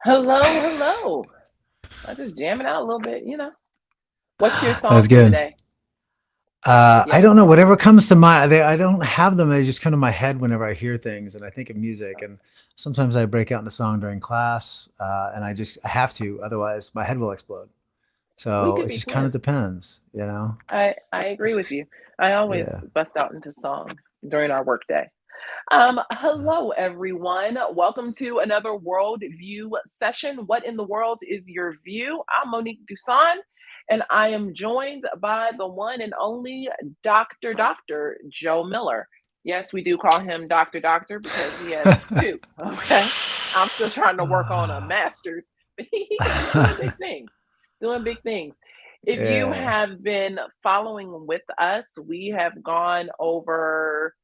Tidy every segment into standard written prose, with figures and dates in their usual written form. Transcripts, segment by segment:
Hello. I'm just jamming out a little bit. What's your That's song for good. today? You I have a don't know. song? Whatever comes to mind, I don't have them. They just come to my head whenever I hear things, and I think of music. And sometimes I break out into song during class, and I have to, otherwise my head will explode. We So could it be just kind of twins. depends, you know. I agree It's with you. just I always yeah. bust out into song during our workday. Hello everyone. Welcome to another Worldview session. What in the world is your view? I'm Monique Duson, and I am joined by the one and only Dr. Joe Miller. Yes, we do call him Dr. because he has two. Okay. I'm still trying to work on a master's, but he's doing big things. Doing big things. If you Yeah. have been following with us, we have gone over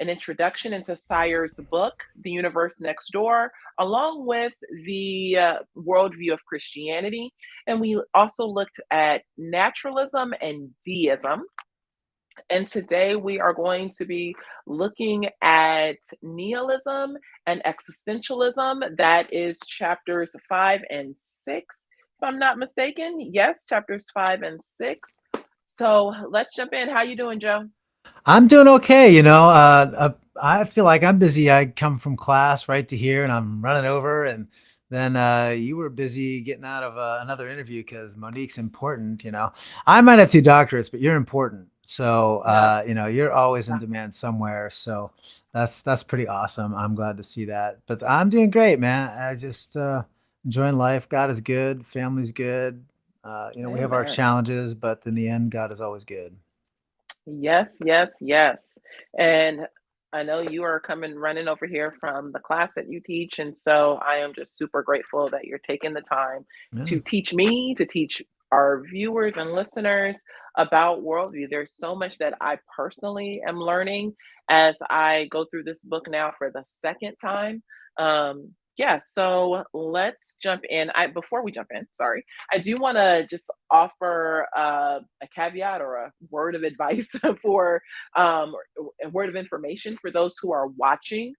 an introduction into Sire's book, The Universe Next Door, along with the worldview of Christianity. And we also looked at naturalism and deism. And today we are going to be looking at nihilism and existentialism. That is chapters 5 and 6, if I'm not mistaken. Yes, chapters 5 and 6. So let's jump in. How you doing, Joe? I'm doing okay, I feel like I'm busy. I come from class right to here, and I'm running over, and then you were busy getting out of another interview because Monique's important. I might have two doctorates, but you're important. So Yeah. you're always in demand somewhere. So that's pretty awesome. I'm glad to see that. But I'm doing great, man. I just enjoying life. God is good. Family's good. We have our Amen. challenges, but in the end, God is always good. Yes. And I know you are coming running over here from the class that you teach. And so I am just super grateful that you're taking the time Yeah. to teach me, to teach our viewers and listeners about worldview. There's so much that I personally am learning as I go through this book now for the second time. Yeah, so let's jump in. I Before we jump in, sorry, I do want to just offer a caveat or a word of advice for a word of information for those who are watching.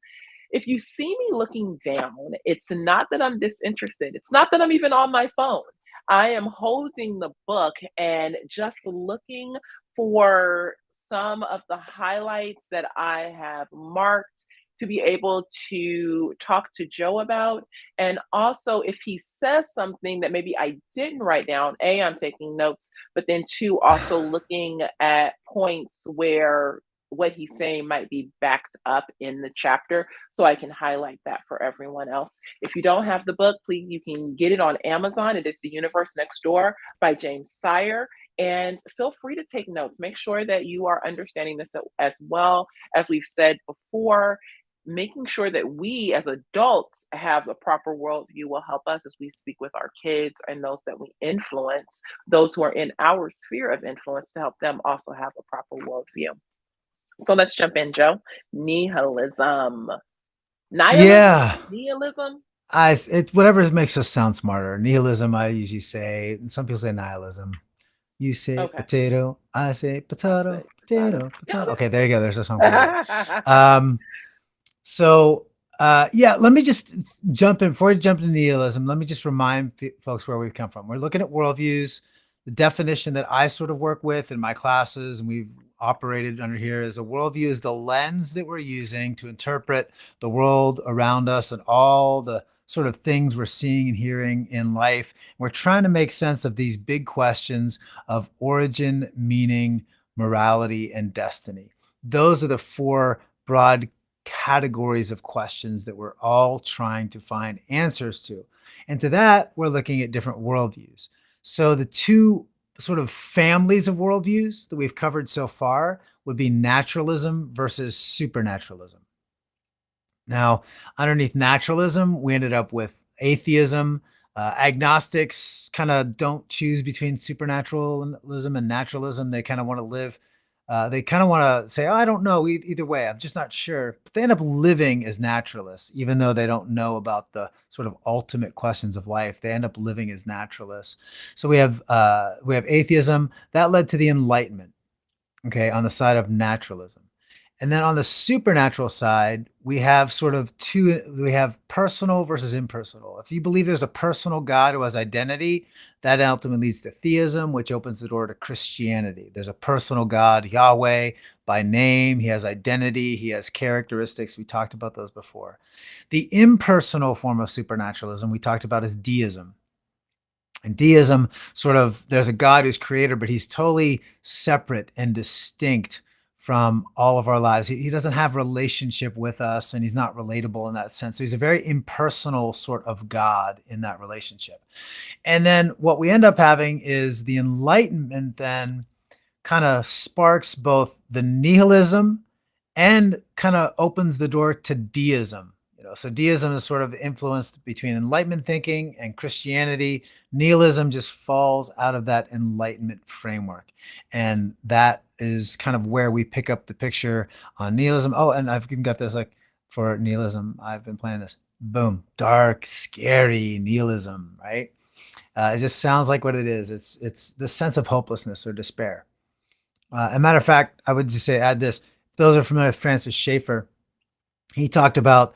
If you see me looking down, it's not that I'm disinterested. It's not that I'm even on my phone. I am holding the book and just looking for some of the highlights that I have marked to be able to talk to Joe about. And also, if he says something that maybe I didn't write down, A, I'm taking notes, but then two, also looking at points where what he's saying might be backed up in the chapter so I can highlight that for everyone else. If you don't have the book, please, you can get it on Amazon. It is The Universe Next Door by James Sire. And feel free to take notes. Make sure that you are understanding this as well. As we've said before, making sure that we as adults have a proper worldview will help us as we speak with our kids and those that we influence, those who are in our sphere of influence, to help them also have a proper worldview. So let's jump in, Joe. Nihilism. Nihilism? Yeah. Nihilism? Whatever makes us sound smarter. Nihilism, I usually say, and some people say nihilism. You say Okay. potato, I say I say potato, potato. potato, Yeah, potato. Okay, there you go. There's a song for you. okay. Um, yeah, let me just jump in before we jump into nihilism. Let me just remind folks where we've come from. We're looking at worldviews. The definition that I sort of work with in my classes, and we've operated under here, is a worldview is the lens that we're using to interpret the world around us and all the sort of things we're seeing and hearing in life. We're trying to make sense of these big questions of origin, meaning, morality, and destiny. Those are the four broad categories of questions that we're all trying to find answers to. And to that, we're looking at different worldviews. So the two sort of families of worldviews that we've covered so far would be naturalism versus supernaturalism. Now, underneath naturalism, we ended up with atheism. Agnostics kind of don't choose between supernaturalism and naturalism. They kind of want to live. They kind of want to say, "Oh, I don't know. Either way, I'm just not sure." But they end up living as naturalists, even though they don't know about the sort of ultimate questions of life. They end up living as naturalists. So we have atheism that led to the Enlightenment. Okay, on the side of naturalism. And then on the supernatural side, we have sort of we have personal versus impersonal. If you believe there's a personal God who has identity, that ultimately leads to theism, which opens the door to Christianity. There's a personal God, Yahweh, by name. He has identity. He has characteristics. We talked about those before. The impersonal form of supernaturalism we talked about is deism. And deism, sort of, there's a God who's creator, but he's totally separate and distinct from all of our lives. He doesn't have relationship with us, and he's not relatable in that sense. So he's a very impersonal sort of God in that relationship. And then what we end up having is the Enlightenment then kind of sparks both the nihilism and kind of opens the door to deism. So deism is sort of influenced between Enlightenment thinking and Christianity. Nihilism just falls out of that Enlightenment framework. And that is kind of where we pick up the picture on nihilism. Oh, and I've even got this, like, for nihilism, I've been planning this. Boom, dark, scary nihilism, right? It just sounds like what it is. It's the sense of hopelessness or despair. A matter of fact, I would just say, add this. If those are familiar with Francis Schaeffer, he talked about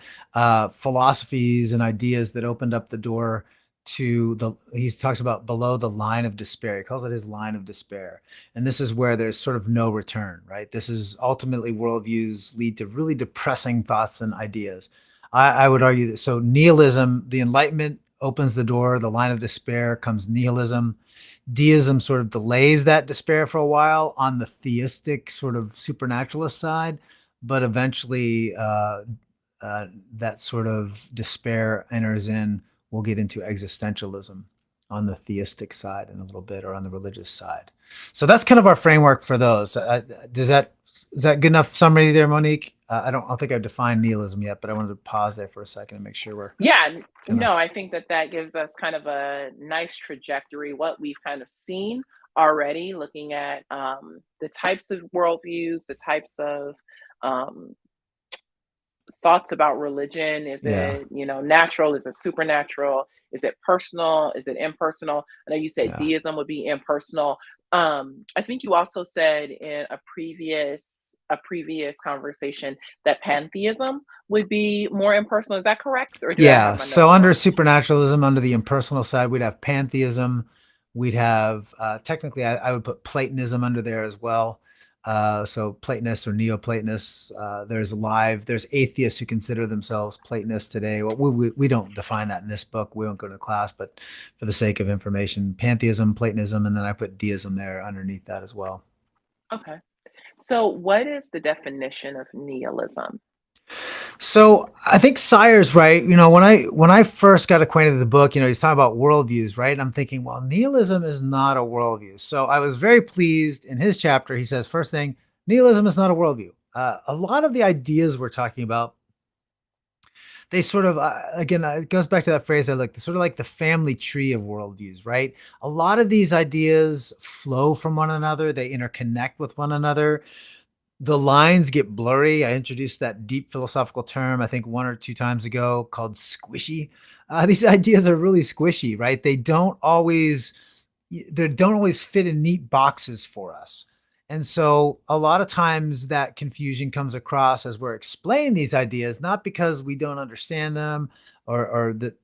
philosophies and ideas that opened up the door to he talks about below the line of despair. He calls it his line of despair. And this is where there's sort of no return, right? This is ultimately worldviews lead to really depressing thoughts and ideas. I would argue that. So nihilism, the Enlightenment opens the door, the line of despair comes nihilism. Deism sort of delays that despair for a while on the theistic sort of supernaturalist side, but eventually that sort of despair enters in. We'll get into existentialism on the theistic side in a little bit, or on the religious side. So that's kind of our framework for those. Is that good enough summary there, Monique? I don't think I've defined nihilism yet, but I wanted to pause there for a second and make sure we're Yeah, no, I think that that gives us kind of a nice trajectory, what we've kind of seen already, looking at the types of worldviews, the types of um, thoughts about religion. Is yeah, it, natural? Is it supernatural? Is it personal? Is it impersonal? I know you said yeah. deism would be impersonal. I think you also said in a previous conversation that pantheism would be more impersonal. Is that correct, or did I have Yeah. my So notes under wrong? supernaturalism, under the impersonal side, we'd have pantheism. We'd have technically, I would put Platonism under there as well. So Platonists or Neoplatonists. There's atheists who consider themselves Platonists today. Well, we don't define that in this book. We won't go to class, but for the sake of information, pantheism, Platonism, and then I put deism there underneath that as well. Okay. So, what is the definition of nihilism? So I think Sire's right. When I first got acquainted with the book, he's talking about worldviews, right? And I'm thinking, well, nihilism is not a worldview. So I was very pleased in his chapter. He says, first thing, nihilism is not a worldview. A lot of the ideas we're talking about, they sort of, again, it goes back to that phrase I like, sort of like the family tree of worldviews, right? A lot of these ideas flow from one another. They interconnect with one another. The lines get blurry. I introduced that deep philosophical term, I think 1 or 2 times ago, called squishy. These ideas are really squishy, right? They don't always fit in neat boxes for us. And so a lot of times that confusion comes across as we're explaining these ideas, not because we don't understand them, or that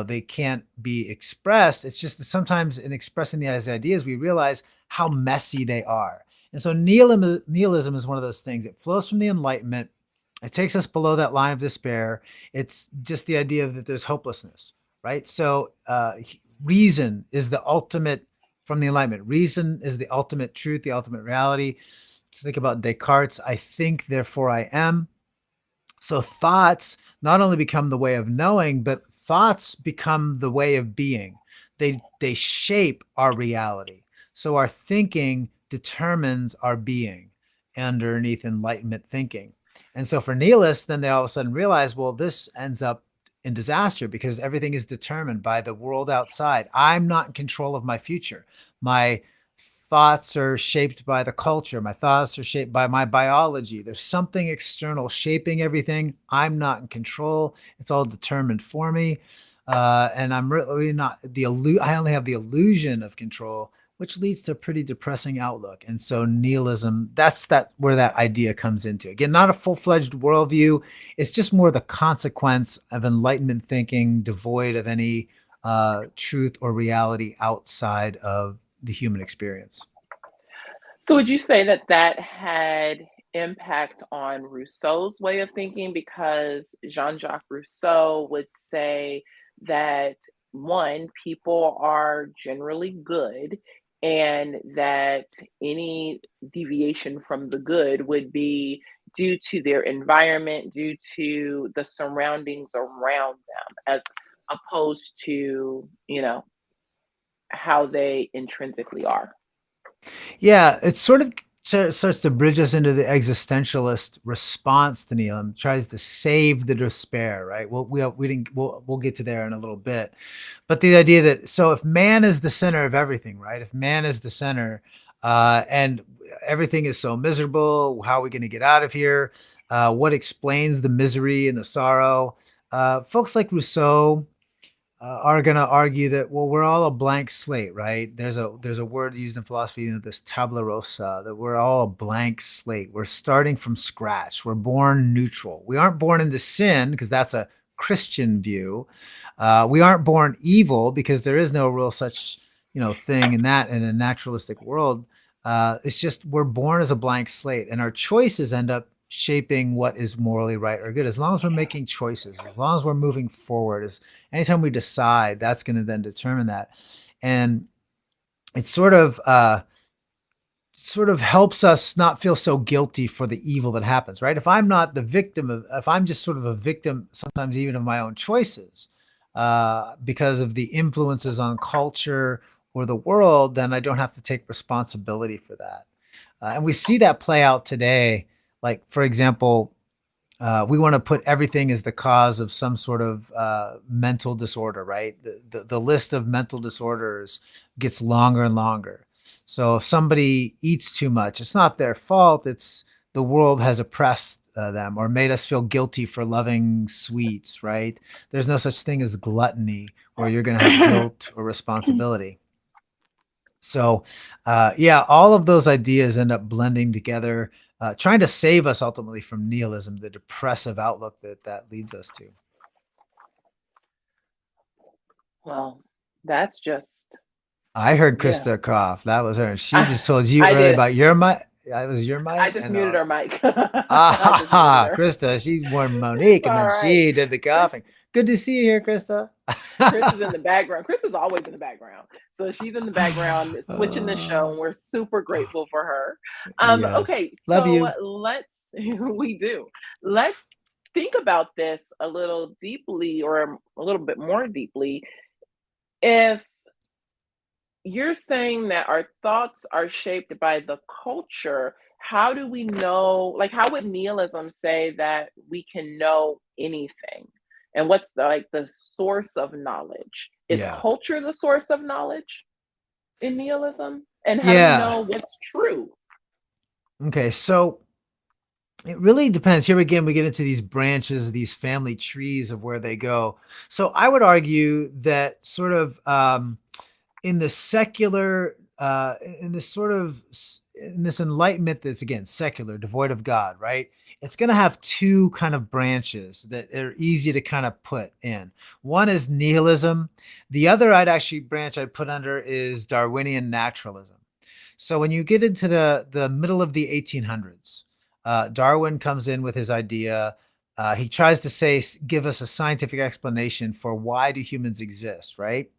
they can't be expressed. It's just that sometimes in expressing these ideas, we realize how messy they are. And so nihilism is one of those things. It flows from the Enlightenment. It takes us below that line of despair. It's just the idea that there's hopelessness, right? So reason is the ultimate from the Enlightenment. Reason is the ultimate truth, the ultimate reality. So think about Descartes. I think, therefore I am. So thoughts not only become the way of knowing, but thoughts become the way of being. They shape our reality. So our thinking determines our being underneath Enlightenment thinking. And so for nihilists, then they all of a sudden realize, well, this ends up in disaster because everything is determined by the world outside. I'm not in control of my future. My thoughts are shaped by the culture. My thoughts are shaped by my biology. There's something external shaping everything. I'm not in control. It's all determined for me. And I'm really not I only have the illusion of control which leads to a pretty depressing outlook. And so nihilism, that's that where that idea comes into. Again, not a full-fledged worldview. It's just more the consequence of enlightenment thinking, devoid of any truth or reality outside of the human experience. So would you say that that had impact on Rousseau's way of thinking? Because Jean-Jacques Rousseau would say that one, people are generally good, and that any deviation from the good would be due to their environment, due to the surroundings around them, as opposed to, how they intrinsically are. Yeah, it sort of starts to bridge us into the existentialist response to nihilism. Tries to save the despair, right? We didn't we'll get to there in a little bit, but the idea that so if man is the center of everything, right? If man is the center, and everything is so miserable, how are we going to get out of here? What explains the misery and the sorrow? Folks like Rousseau are going to argue that well we're all a blank slate, right? There's a word used in philosophy, this tabula rasa, that we're all a blank slate. We're starting from scratch. We're born neutral. We aren't born into sin because that's a Christian view. We aren't born evil because there is no real such thing in a naturalistic world. It's just we're born as a blank slate, and our choices end up shaping what is morally right or good. As long as we're making choices, as long as we're moving forward, as anytime we decide, that's going to then determine that. And it sort of helps us not feel so guilty for the evil that happens, right? If I'm not the victim of, if I'm just sort of a victim, sometimes even of my own choices, because of the influences on culture or the world, then I don't have to take responsibility for that. And we see that play out today. Like, for example, we want to put everything as the cause of some sort of mental disorder, right? The list of mental disorders gets longer and longer. So if somebody eats too much, it's not their fault. It's the world has oppressed them or made us feel guilty for loving sweets, right? There's no such thing as gluttony where you're going to have guilt or responsibility. So, yeah, all of those ideas end up blending together, trying to save us ultimately from nihilism, the depressive outlook that leads us to. Well, that's just, I heard yeah. Krista cough. That was her. She I, just told you I earlier did. about your mic. That was your I mic, just and muted her mic. ah I ha just muted ha, her. Krista. She warned It's Monique, and all then right. she did the Chris coughing. Good to see you here, Krista. Chris is in the background. Chris is always in the background. So she's in the background switching the show, Uh, and we're super grateful for her. yes, Okay, love so you. let's we do. Let's think about this a little deeply or a little bit more deeply. If you're saying that our thoughts are shaped by the culture, how do we know, like, how would nihilism say that we can know anything? And what's the source of knowledge? Is Yeah, culture the source of knowledge in nihilism? And how do we yeah. know what's true? Okay, so it really depends. Here again, we get into these branches, these family trees of where they go. So I would argue that sort of in the secular, in this sort of in this enlightenment that's again secular, devoid of God, right? It's going to have two kind of branches that are easy to kind of put in. One is nihilism. The other I'd put under is Darwinian naturalism. So when you get into the middle of the 1800s, Darwin comes in with his idea. He tries to give us a scientific explanation for why do humans exist, right?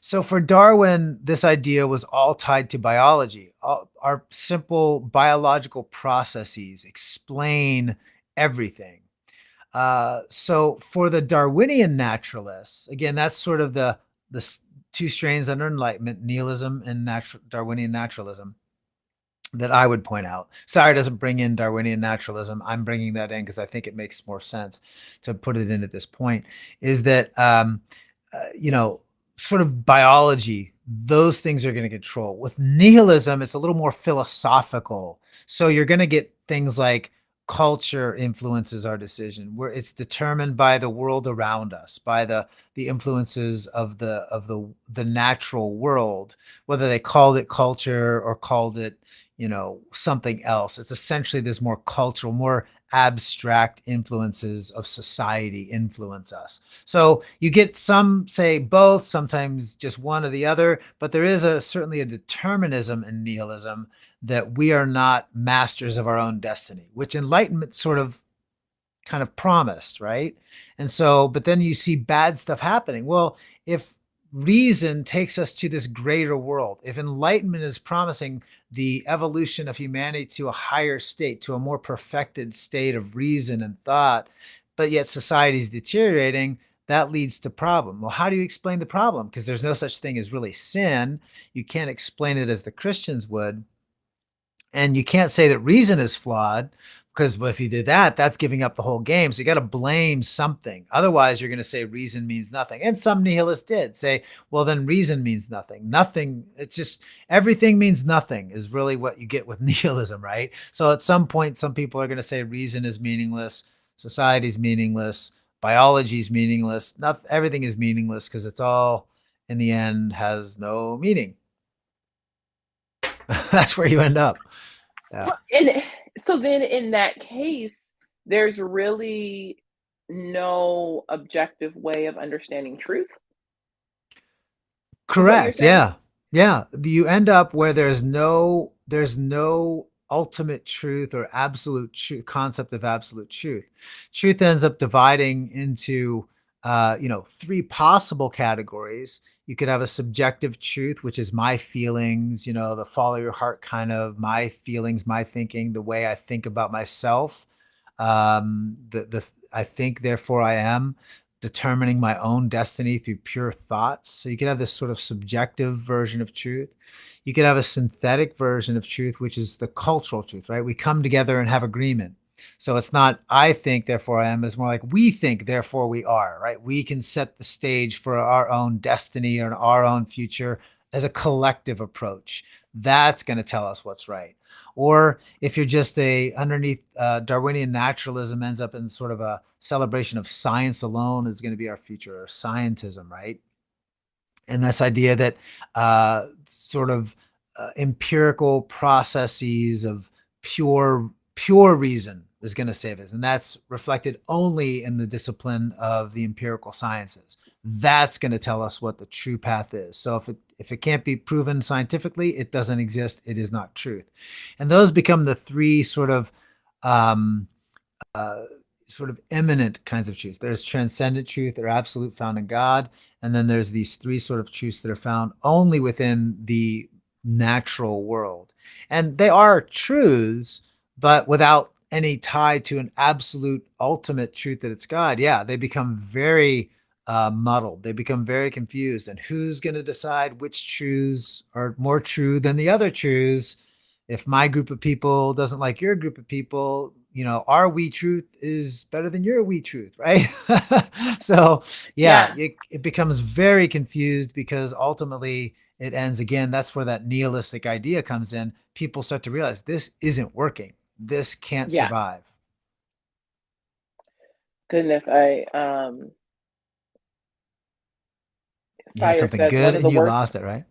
So for Darwin, this idea was all tied to biology. Our simple biological processes explain everything. So for the Darwinian naturalists, again, that's sort of the two strains under Enlightenment, nihilism and Darwinian naturalism that I would point out. Sorry, doesn't bring in Darwinian naturalism. I'm bringing that in because I think it makes more sense to put it in at this point. Is that you know, sort of biology? Those things are going to control. With nihilism, it's a little more philosophical. So you're going to get things like culture influences our decision, where it's determined by the world around us, by the influences of the natural world, whether they called it culture or called it, something else. It's essentially there's more cultural, more abstract influences of society influence us. So you get some say both, sometimes just one or the other, but there is certainly a determinism in nihilism, that we are not masters of our own destiny, which enlightenment sort of kind of promised, right? And so, but then you see bad stuff happening. Well, if reason takes us to this greater world, if enlightenment is promising the evolution of humanity to a higher state, to a more perfected state of reason and thought, but yet society is deteriorating, that leads to problem. Well, how do you explain the problem? Because there's no such thing as really sin. You can't explain it as the Christians would. And you can't say that reason is flawed, because if you did that, that's giving up the whole game. So you got to blame something. Otherwise, you're going to say reason means nothing. And some nihilists did say, well, then reason means nothing. Nothing. It's just everything means nothing is really what you get with nihilism, right? So at some point, some people are going to say reason is meaningless, society is meaningless, biology is meaningless. Not everything is meaningless because it's all in the end has no meaning. That's where you end up. Yeah. Well, and so then in that case, there's really no objective way of understanding truth, is what you're Correct. saying? Yeah. Yeah. You end up where there's no ultimate truth or absolute truth, concept of absolute truth. Truth ends up dividing into three possible categories. You could have a subjective truth, which is my feelings, the follow your heart kind of my feelings, my thinking, the way I think about myself. The I think, therefore I am, determining my own destiny through pure thoughts. So you could have this sort of subjective version of truth. You could have a synthetic version of truth, which is the cultural truth, right? We come together and have agreement. So it's not I think, therefore I am. It's more like we think, therefore we are, right? We can set the stage for our own destiny or our own future as a collective approach. That's going to tell us what's right. Or if you're just underneath Darwinian naturalism ends up in sort of a celebration of science alone is going to be our future, or scientism, right? And this idea that sort of empirical processes of pure reason is going to save us, and that's reflected only in the discipline of the empirical sciences. That's going to tell us what the true path is. So if it can't be proven scientifically, it doesn't exist. It is not truth. And those become the three um, sort of immanent kinds of truths. There's transcendent truth, or absolute, found in God. And then there's these three sort of truths that are found only within the natural world. And they are truths, but without any tie to an absolute ultimate truth that it's God. Yeah, they become very muddled. They become very confused. And who's going to decide which truths are more true than the other truths? If my group of people doesn't like your group of people, our we truth is better than your we truth, right? So yeah, Yeah. it becomes very confused, because ultimately it ends again. That's where that nihilistic idea comes in. People start to realize this isn't working. This can't Yeah. survive. Goodness, You had Sire something says good one of and the you worst. lost it, right?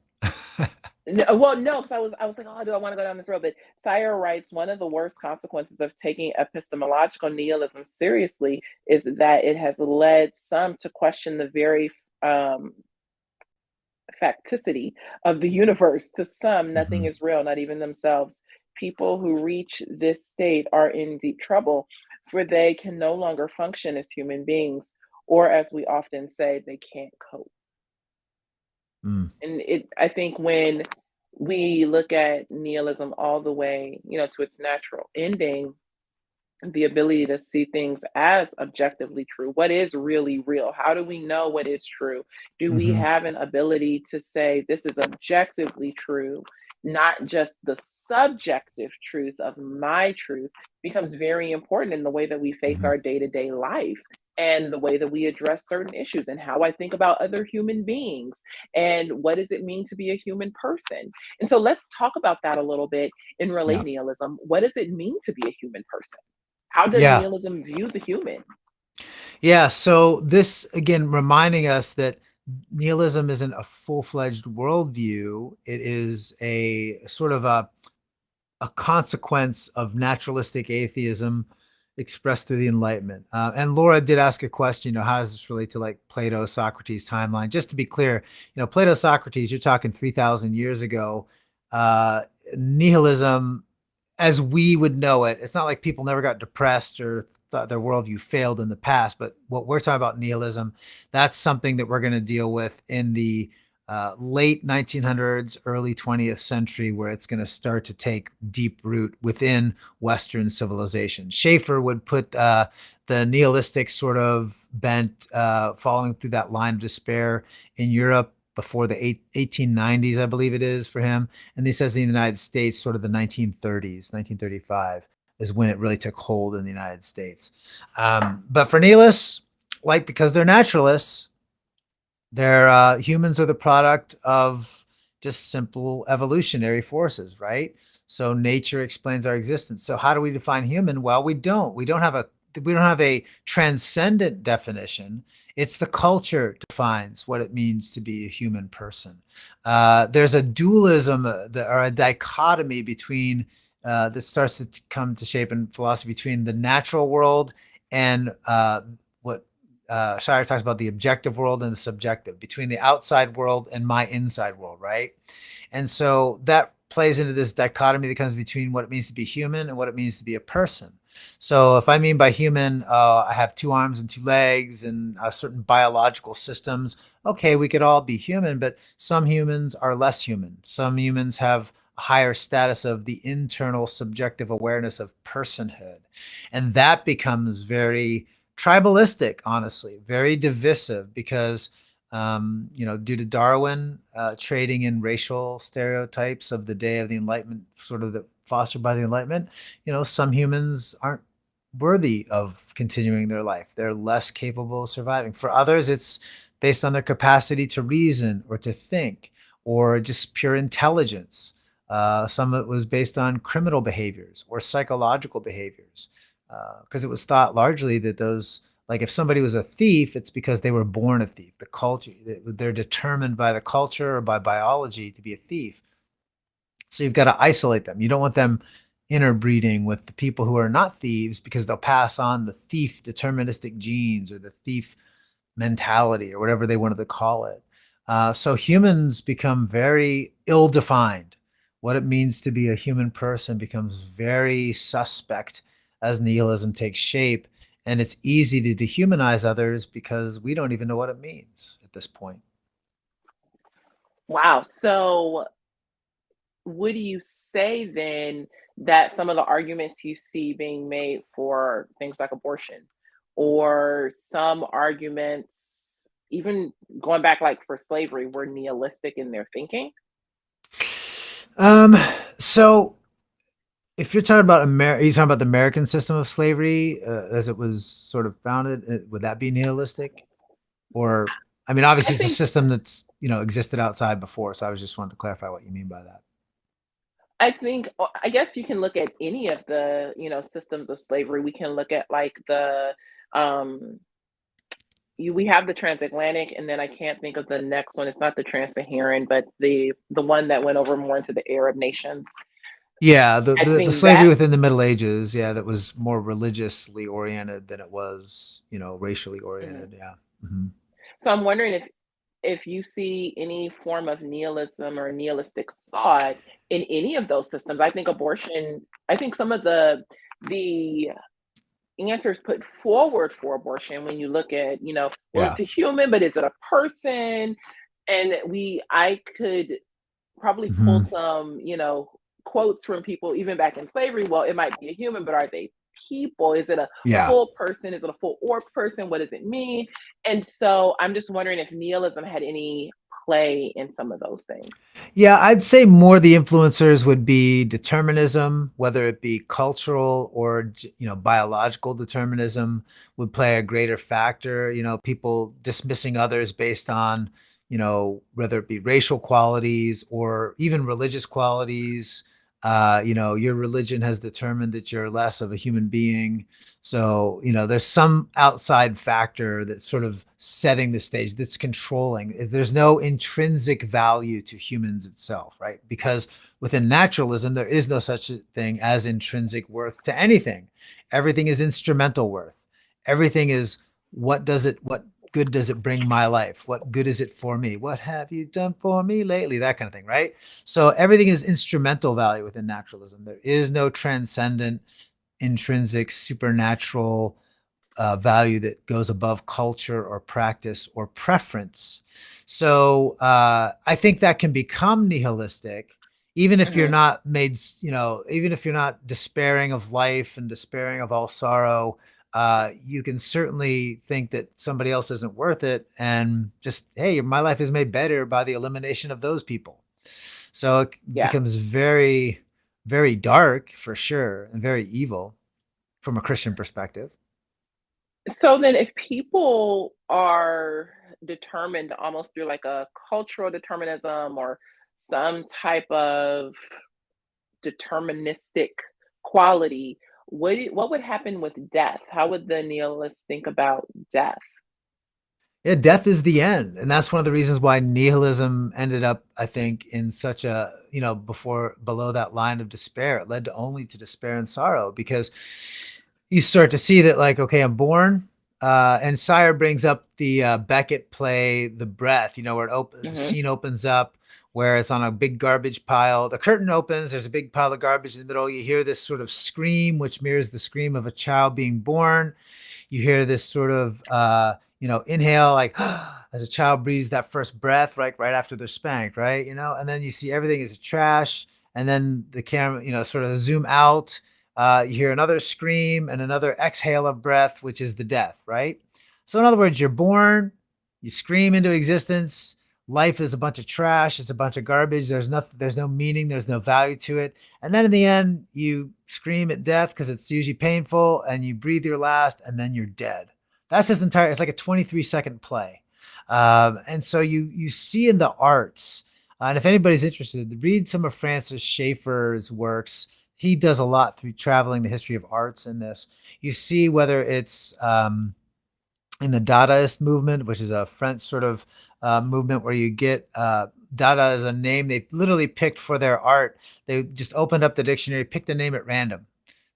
No, well, no, because I was like, oh, do I want to go down this road? But Sire writes one of the worst consequences of taking epistemological nihilism seriously is that it has led some to question the very um, facticity of the universe. To some, nothing Mhm. is real, not even themselves. People who reach this state are in deep trouble, for they can no longer function as human beings, or as we often say, they can't cope. Mm. And I think when we look at nihilism all the way, to its natural ending, the ability to see things as objectively true. What is really real? How do we know what is true? Do we Mhm. have an ability to say this is objectively true, not just the subjective truth of my truth, becomes very important in the way that we face Mhm. our day to day life and the way that we address certain issues and how I think about other human beings and what does it mean to be a human person. And so let's talk about that a little bit in Yeah. relatnialism. What does it mean to be a human person? How does Yeah. nihilism view the human? Yeah. So this again reminding us that nihilism isn't a full-fledged worldview. It is a sort of a consequence of naturalistic atheism expressed through the Enlightenment. And Laura did ask a question, how does this relate to like Plato, Socrates timeline? Just to be clear, Plato, Socrates, you're talking 3,000 years ago. Uh, Nihilism, as we would know it, it's not like people never got depressed or thought their worldview failed in the past. But what we're talking about nihilism, that's something that we're going to deal with in the late 1900s, early 20th century, where it's going to start to take deep root within Western civilization. Schaeffer would put the nihilistic sort of bent following through that line of despair in Europe before the 1890s, I believe it is for him. And he says in the United States, sort of the 1930s, 1935 is when it really took hold in the United States. But for nihilists, like because they're naturalists, they're humans are the product of just simple evolutionary forces, right? So nature explains our existence. So how do we define human? Well, we don't. We don't have a transcendent definition. It's the culture defines what it means to be a human person. There's a dualism or a dichotomy between that starts to come to shape in philosophy between the natural world and what Shire talks about, the objective world and the subjective, between the outside world and my inside world, right? And so that plays into this dichotomy that comes between what it means to be human and what it means to be a person. So if I mean by human, I have 2 arms and 2 legs and certain biological systems. Okay, we could all be human, but some humans are less human. Some humans have a higher status of the internal subjective awareness of personhood. And that becomes very tribalistic, honestly, very divisive because due to Darwin trading in racial stereotypes of the day of the Enlightenment, sort of fostered by the Enlightenment, some humans aren't worthy of continuing their life. They're less capable of surviving. For others, it's based on their capacity to reason or to think or just pure intelligence. Some of it was based on criminal behaviors or psychological behaviors because it was thought largely that those, like if somebody was a thief, it's because they were born a thief. The culture, they're determined by the culture or by biology to be a thief. So you've got to isolate them. You don't want them interbreeding with the people who are not thieves because they'll pass on the thief deterministic genes or the thief mentality or whatever they wanted to call it. So humans become very ill-defined. What it means to be a human person becomes very suspect as nihilism takes shape. And it's easy to dehumanize others because we don't even know what it means at this point. Wow. So, would you say then that some of the arguments you see being made for things like abortion, or some arguments, even going back like for slavery, were nihilistic in their thinking? Um, so if you're talking about are you talking about the American system of slavery as it was sort of founded? Would that be nihilistic? Or, I mean, I obviously it's a think system that's, existed outside before. So I was just wanting to clarify what you mean by that. I guess you can look at any of the, systems of slavery. We can look at like the um we have the transatlantic, and then I can't think of the next one. It's not the trans-Saharan, but the one that went over more into the Arab nations. Yeah, the, I the the think slavery that within the Middle Ages, yeah, that was more religiously oriented than it was, racially mhm. oriented. Yeah. Hmm. So I'm wondering if you see any form of nihilism or nihilistic thought in any of those systems. I think some of the answers put forward for abortion, when you look at, well, Yeah. it's a human, but is it a person? And I could probably pull Hmm. some, quotes from people even back in slavery. Well, it might be a human, but are they people? Is it a Yeah. full person? Is it a full orb person? What does it mean? And so I'm just wondering if nihilism had any play in some of those things. Yeah, I'd say more the influencers would be determinism, whether it be cultural or biological determinism would play a greater factor. People dismissing others based on whether it be racial qualities or even religious qualities. Your religion has determined that you're less of a human being. So, there's some outside factor that's sort of setting the stage, that's controlling. There's no intrinsic value to humans itself, right? Because within naturalism, there is no such thing as intrinsic worth to anything. Everything is instrumental worth. Everything is, what good does it bring my life? What good is it for me? What have you done for me lately? That kind of thing, right? So everything is instrumental value within naturalism. There is no transcendent, intrinsic, supernatural value that goes above culture or practice or preference. So I think that can become nihilistic, even if you're Hmm. not made, even if you're not despairing of life and despairing of all sorrow. You can certainly think that somebody else isn't worth it, and just, hey, my life is made better by the elimination of those people. So it Yeah. becomes very, very dark for sure, and very evil from a Christian perspective. So then, if people are determined almost through like a cultural determinism or some type of deterministic quality, what would happen with death? How would the nihilists think about death? Yeah, death is the end. And that's one of the reasons why nihilism ended up, I think, in such a, below that line of despair. It led to only to despair and sorrow, because you start to see that, like, okay, I'm born. And Sire brings up the Beckett play, The Breath, where the Hmm. scene opens up, where it's on a big garbage pile. The curtain opens, there's a big pile of garbage in the middle. You hear this sort of scream, which mirrors the scream of a child being born. You hear this sort of inhale, like as a child breathes that first breath, right after they're spanked, right? And then you see everything is trash, and then the camera, sort of zoom out. You hear another scream and another exhale of breath, which is the death, right? So in other words, you're born, you scream into existence. Life is a bunch of trash. It's a bunch of garbage. There's nothing. There's no meaning. There's no value to it. And then in the end, you scream at death because it's usually painful, and you breathe your last, and then you're dead. That's his entire. It's like a 23-second play, and so you see in the arts. And if anybody's interested, read some of Francis Schaeffer's works. He does a lot through traveling the history of arts in this. You see whether it's in the Dadaist movement, which is a French sort of movement where you get Dada is a name they literally picked for their art. They just opened up the dictionary, picked a name at random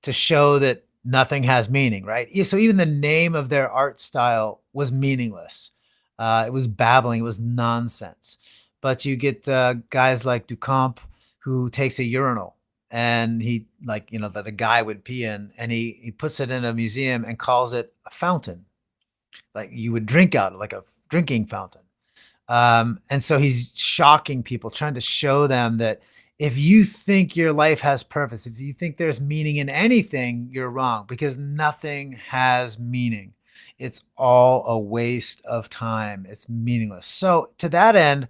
to show that nothing has meaning, right? So even the name of their art style was meaningless. It was babbling, it was nonsense. But you get guys like Duchamp, who takes a urinal, and he, like, that a guy would pee in, and he puts it in a museum and calls it a fountain, like you would drink out of, like a drinking fountain. And so he's shocking people, trying to show them that if you think your life has purpose, if you think there's meaning in anything, you're wrong, because nothing has meaning. It's all a waste of time. It's meaningless. So to that end,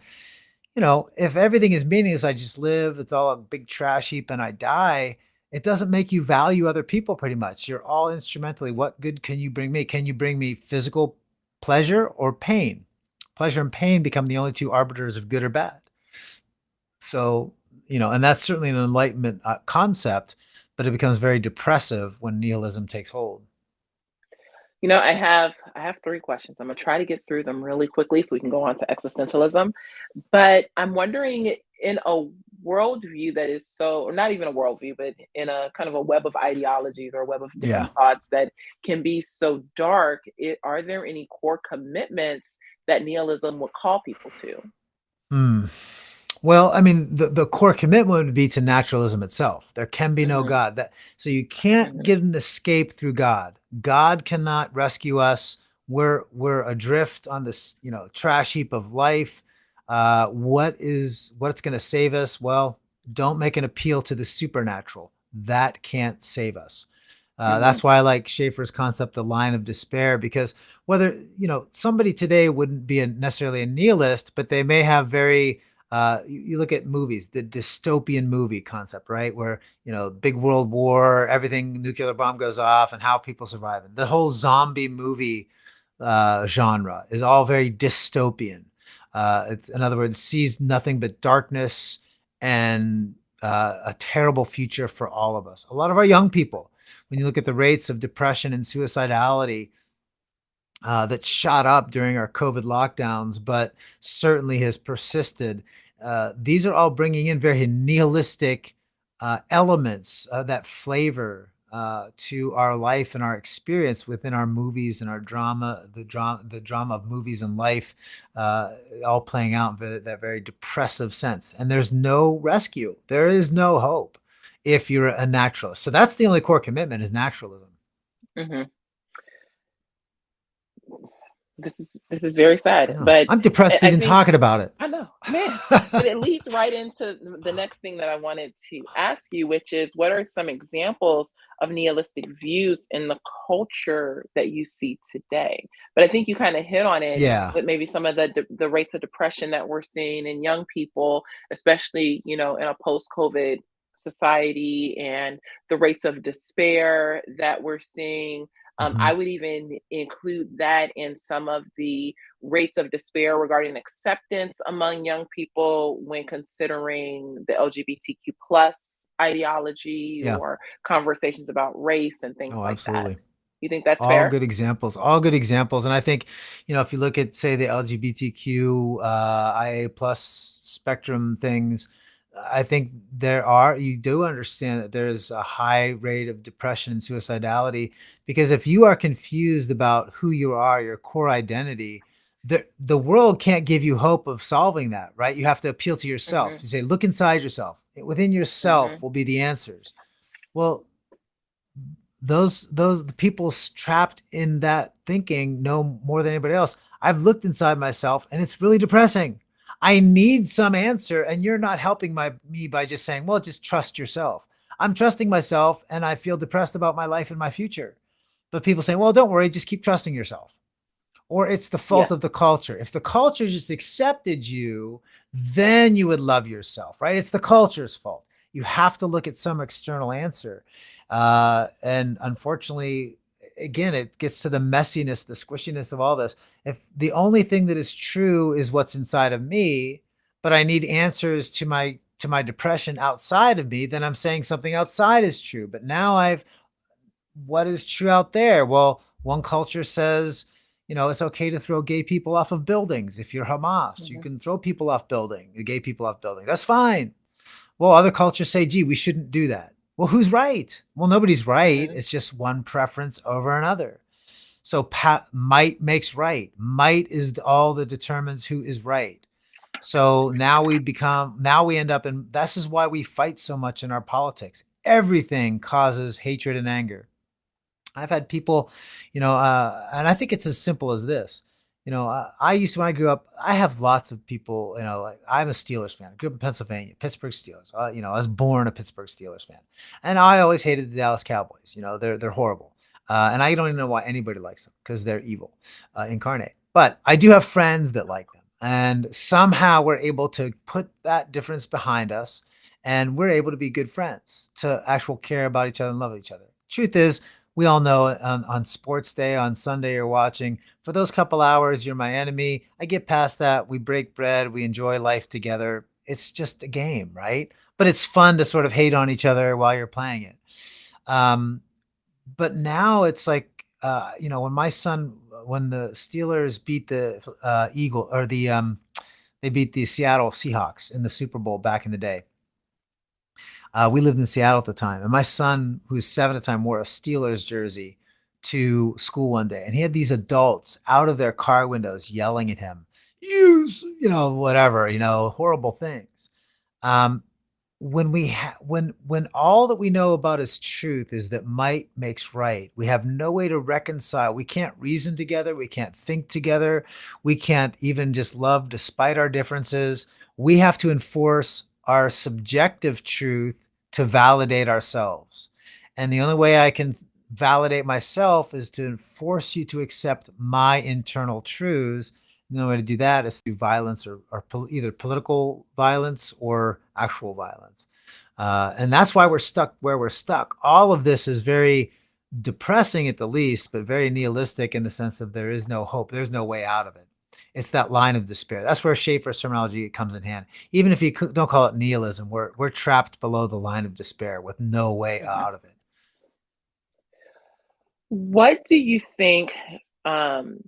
if everything is meaningless, I just live, it's all a big trash heap, and I die, it doesn't make you value other people pretty much. You're all instrumentally. What good can you bring me? Can you bring me physical pleasure or pain? Pleasure and pain become the only two arbiters of good or bad. So, and that's certainly an enlightenment concept, but it becomes very depressive when nihilism takes hold. I have three questions. I'm gonna try to get through them really quickly so we can go on to existentialism. But I'm wondering, in a worldview that is so, or not even a worldview, but in a kind of a web of ideologies or a web of Yeah. different thoughts that can be so dark, are there any core commitments that nihilism would call people to? Hmm. Well, I mean, the core commitment would be to naturalism itself. There can be no Hmm. God. So you can't Hmm. get an escape through God. God cannot rescue us. We're adrift on this, trash heap of life. What's going to save us? Well, don't make an appeal to the supernatural. That can't save us. Hmm. That's why I like Schaeffer's concept, the line of despair, because whether, somebody today wouldn't be necessarily a nihilist, but they may have very, you look at movies, the dystopian movie concept, right? Where, big world war, everything, nuclear bomb goes off, and how people survive. The whole zombie movie genre is all very dystopian. It's, in other words, sees nothing but darkness and a terrible future for all of us. A lot of our young people, when you look at the rates of depression and suicidality that shot up during our COVID lockdowns, but certainly has persisted. These are all bringing in very nihilistic elements, that flavor to our life and our experience within our movies and our drama, the drama of movies and life, all playing out in that very depressive sense. And there's no rescue. There is no hope if you're a naturalist. So that's the only core commitment is naturalism. Mhm. This is very I sad, know. but I'm I depressed I even think talking about it. I know, man, but it leads right into the next thing that I wanted to ask you, which is what are some examples of nihilistic views in the culture that you see today? But I think you kind of hit on it Yeah. with maybe some of the rates of depression that we're seeing in young people, especially, in a post-COVID society, and the rates of despair that we're seeing. I Mhm. would even include that in some of the rates of despair regarding acceptance among young people when considering the LGBTQ plus ideology Yeah. or conversations about race and things Oh, like that. absolutely. You think that's All fair? good examples, all good examples. And I think, if you look at, say, the LGBTQ, IA plus spectrum things, I think you do understand that there is a high rate of depression and suicidality because if you are confused about who you are, your core identity, the world can't give you hope of solving that, right? You have to appeal to yourself. Mhm. You say, look inside yourself. Within yourself Mhm. will be the answers. Well, those the people trapped in that thinking know more than anybody else. I've looked inside myself and it's really depressing. I need some answer and you're not helping me by just saying, well, just trust yourself. I'm trusting myself and I feel depressed about my life and my future. But people saying, well, don't worry, just keep trusting yourself. Or it's the fault Yeah. of the culture. If the culture just accepted you, then you would love yourself, right? It's the culture's fault. You have to look at some external answer. And unfortunately, again, it gets to the messiness, the squishiness of all this. If the only thing that is true is what's inside of me, but I need answers to my depression outside of me, then I'm saying something outside is true. But now I've what is true out there? Well, one culture says, it's okay to throw gay people off of buildings. If you're Hamas, you Mhm. can throw people off building, gay people off building. That's fine. Well, other cultures say, gee, we shouldn't do that. Well, who's right? Well, nobody's right. Mhm. It's just one preference over another. So might makes right. Might is all that determines who is right. So now we end up in, this is why we fight so much in our politics. Everything causes hatred and anger. I've had people, and I think it's as simple as this. I used to, when I grew up, I have lots of people, like I'm a Steelers fan. I grew up in Pennsylvania, Pittsburgh Steelers. I was born a Pittsburgh Steelers fan. And I always hated the Dallas Cowboys. They're horrible. And I don't even know why anybody likes them because they're evil incarnate. But I do have friends that like them. And somehow we're able to put that difference behind us and we're able to be good friends, to actual care about each other and love each other. Truth is, we all know on sports day on Sunday you're watching, for those couple hours, you're my enemy. I get past that. We break bread. We enjoy life together. It's just a game, right? But it's fun to sort of hate on each other while you're playing it. Um, but now it's like, when the Steelers beat the Eagle or they beat the Seattle Seahawks in the Super Bowl back in the day. We lived in Seattle at the time, and my son, who's 7 at the time, wore a Steelers jersey to school one day, and he had these adults out of their car windows yelling at him, whatever, horrible things. Um, when all that we know about his truth is that might makes right, we have no way to reconcile. We can't reason together. We can't think together. We can't even just love despite our differences. We have to enforce our subjective truth to validate ourselves. And the only way I can validate myself is to force you to accept my internal truths. The only way to do that is through violence or either political violence or actual violence. And that's why we're stuck where we're stuck. All of this is very depressing at the least, but very nihilistic in the sense of there is no hope. There's no way out of it. It's that line of despair. That's where Schaeffer's terminology comes in hand. Even if you don't call it nihilism, we're trapped below the line of despair with no way Mhm. out of it. What do you think um,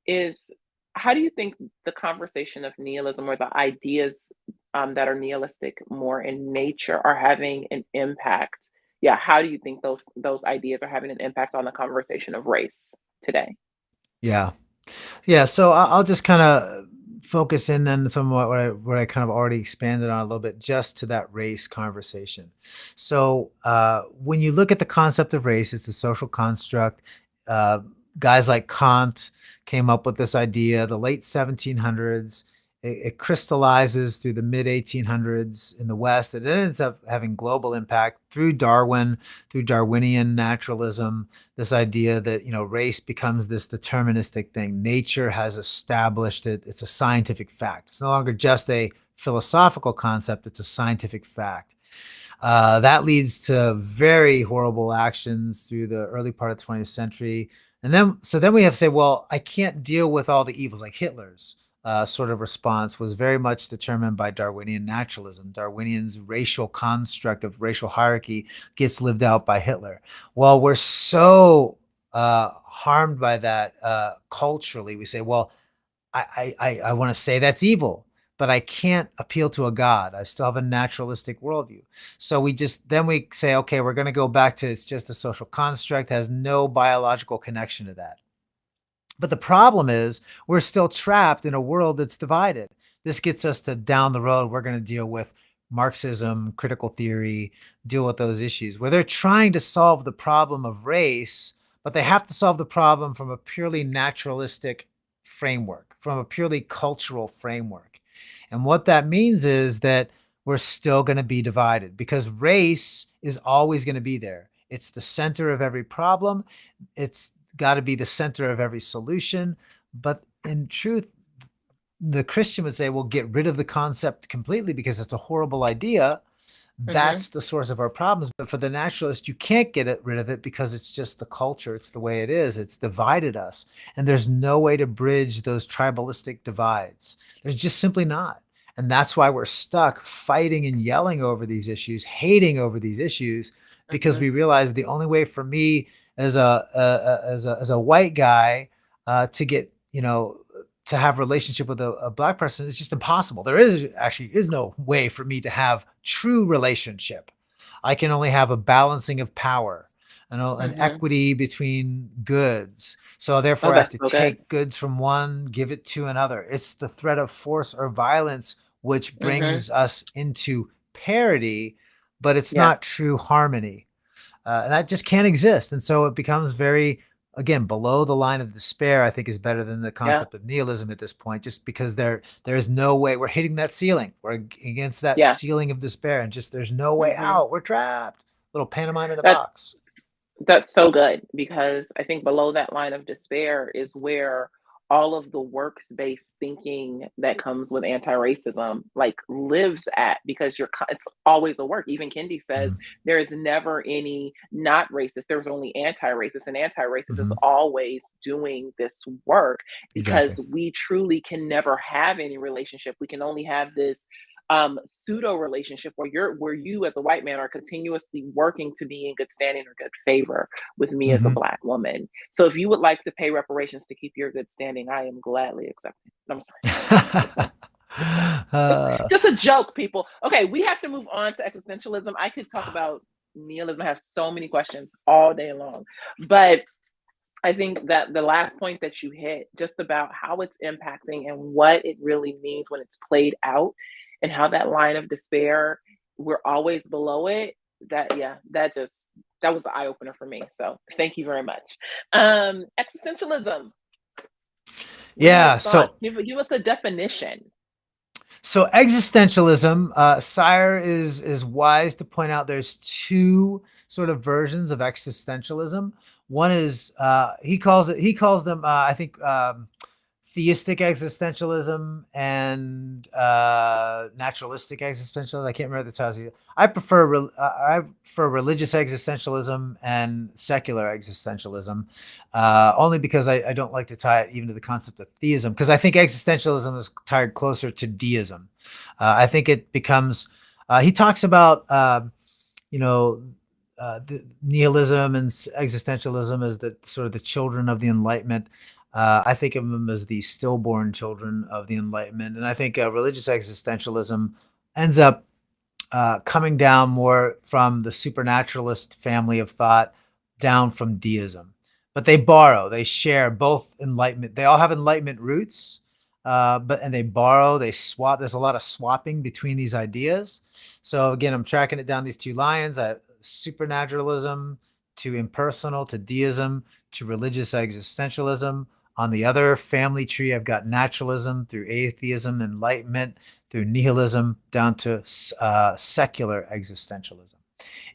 is how do you think the conversation of nihilism or the ideas that are nihilistic more in nature are having an impact? Yeah, how do you think those ideas are having an impact on the conversation of race today? Yeah. Yeah, so I'll just kind of focus in on some of what I kind of already expanded on a little bit, just to that race conversation. So when you look at the concept of race, it's a social construct. Uh, Guys like Kant came up with this idea, the late 1700s. It crystallizes through the mid 1800s in the West. It ends up having global impact through Darwin, through Darwinian naturalism, this idea that race becomes this deterministic thing. Nature has established it. It's a scientific fact. It's no longer just a philosophical concept. It's a scientific fact. That leads to very horrible actions through the early part of the 20th century. So then we have to say, well, I can't deal with all the evils. Like Hitler's sort of response was very much determined by Darwinian naturalism. Darwinian's racial construct of racial hierarchy gets lived out by Hitler. Well, we're so harmed by that culturally. We say, well, I want to say that's evil, but I can't appeal to a God. I still have a naturalistic worldview. So we say, okay, we're going to go back to it's just a social construct, has no biological connection to that. But the problem is we're still trapped in a world that's divided. This gets us to down the road. We're going to deal with Marxism, critical theory, deal with those issues where they're trying to solve the problem of race, but they have to solve the problem from a purely naturalistic framework, from a purely cultural framework. And what that means is that we're still going to be divided because race is always going to be there. It's the center of every problem. It's got to be the center of every solution. But in truth, the Christian would say, well, get rid of the concept completely because it's a horrible idea. Hmm. That's the source of our problems. But for the naturalist, you can't rid of it because it's just the culture. It's the way it is. It's divided us. And there's no way to bridge those tribalistic divides. There's just simply not. And that's why we're stuck fighting and yelling over these issues, hating over these issues, because Hmm. we realize the only way for me as a white guy to get, to have a relationship with a black person is just impossible. There is no way for me to have true relationship. I can only have a balancing of power, an Hmm. equity between goods. So Oh, therefore I have that's to so good. take goods from one, give it to another. It's the threat of force or violence which Hmm. brings us into parity, but it's Yeah, not true harmony. And that just can't exist. And so it becomes very, again, below the line of despair, I think is better than the yeah, concept of nihilism at this point, just because there is no way. We're hitting that ceiling. We're against that yeah. ceiling of despair, and just there's no way Hmm. out. We're trapped. Little pantomime in a That's box. That's so good because I think below that line of despair is where all of the works-based thinking that comes with anti-racism like lives at because it's always a work. Even Kendi says Mhm. there is never any not racist. There's only anti-racist, and anti-racist is Mhm. always doing this work Exactly. because we truly can never have any relationship. We can only have this pseudo relationship where you as a white man are continuously working to be in good standing or good favor with me as a Mhm. black woman. So if you would like to pay reparations to keep your good standing, I am gladly accepting. I'm sorry. It's Uh, just a joke, people. Okay, we have to move on to existentialism. I could talk about nihilism. I have so many questions all day long. But I think that the last point that you hit, just about how it's impacting and what it really means when it's played out, and how that line of despair, we're always below it. Yeah, that was an eye opener for me. So thank you very much. Existentialism. What are your yeah. thoughts? So Give us a definition. So existentialism, Sire is wise to point out there's two sort of versions of existentialism. One is he calls them I think theistic existentialism and naturalistic existentialism. I can't remember the titles. I prefer religious existentialism and secular existentialism, only because I don't like to tie it even to the concept of theism, because I think existentialism is tied closer to deism. I think it becomes. He talks about you know, the nihilism and existentialism as the sort of the children of the Enlightenment. I think of them as the stillborn children of the Enlightenment, and I think religious existentialism ends up coming down more from the supernaturalist family of thought, down from deism. But they borrow, they share both enlightenment. They all have enlightenment roots, and they borrow, they swap. There's a lot of swapping between these ideas. So again, I'm tracking it down these two lines: supernaturalism to impersonal to deism to religious existentialism. On the other family tree, I've got naturalism through atheism, enlightenment through nihilism, down to secular existentialism.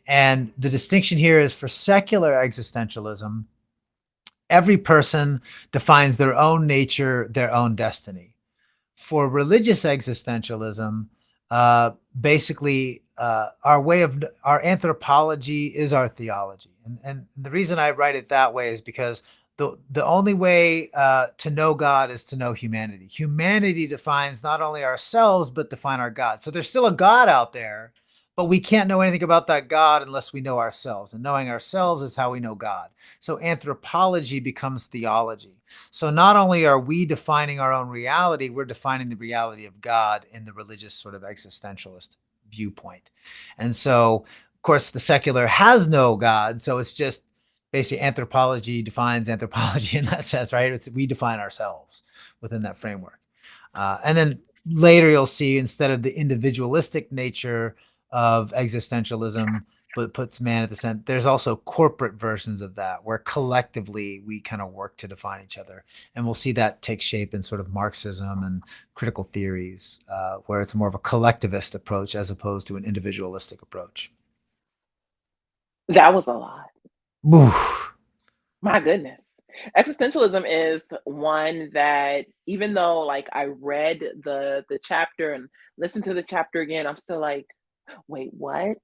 And the distinction here is, for secular existentialism, every person defines their own nature, their own destiny. For religious existentialism, basically, our anthropology is our theology. And the reason I write it that way is because the only way to know God is to know humanity. Humanity defines not only ourselves, but define our God. So there's still a God out there, but we can't know anything about that God unless we know ourselves. And knowing ourselves is how we know God. So anthropology becomes theology. So not only are we defining our own reality, we're defining the reality of God in the religious sort of existentialist viewpoint. And so, of course, the secular has no God. So it's just basically anthropology defines anthropology in that sense, right? We define ourselves within that framework. And then later you'll see, instead of the individualistic nature of existentialism, but puts man at the center, there's also corporate versions of that where collectively we kind of work to define each other. And we'll see that take shape in sort of Marxism and critical theories, where it's more of a collectivist approach as opposed to an individualistic approach. That was a lot. Oof. My goodness. Existentialism is one that, even though like I read the chapter and listened to the chapter again, I'm still like, wait, what?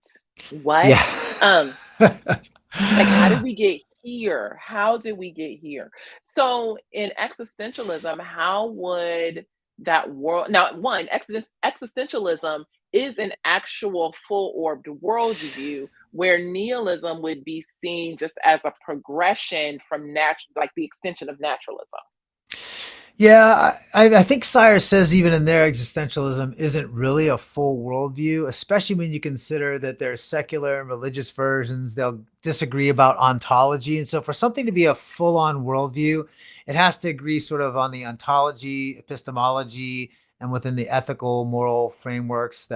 What? Yeah. Like, how did we get here? How did we get here? So in existentialism, how would that world now, one, existentialism is an actual full-orbed worldview, where nihilism would be seen just as a progression from like the extension of naturalism. Yeah, I think Sire says even in their existentialism isn't really a full worldview, especially when you consider that there's secular and religious versions. They'll disagree about ontology. And so for something to be a full-on worldview, it has to agree sort of on the ontology, epistemology, and within the ethical, moral frameworks, the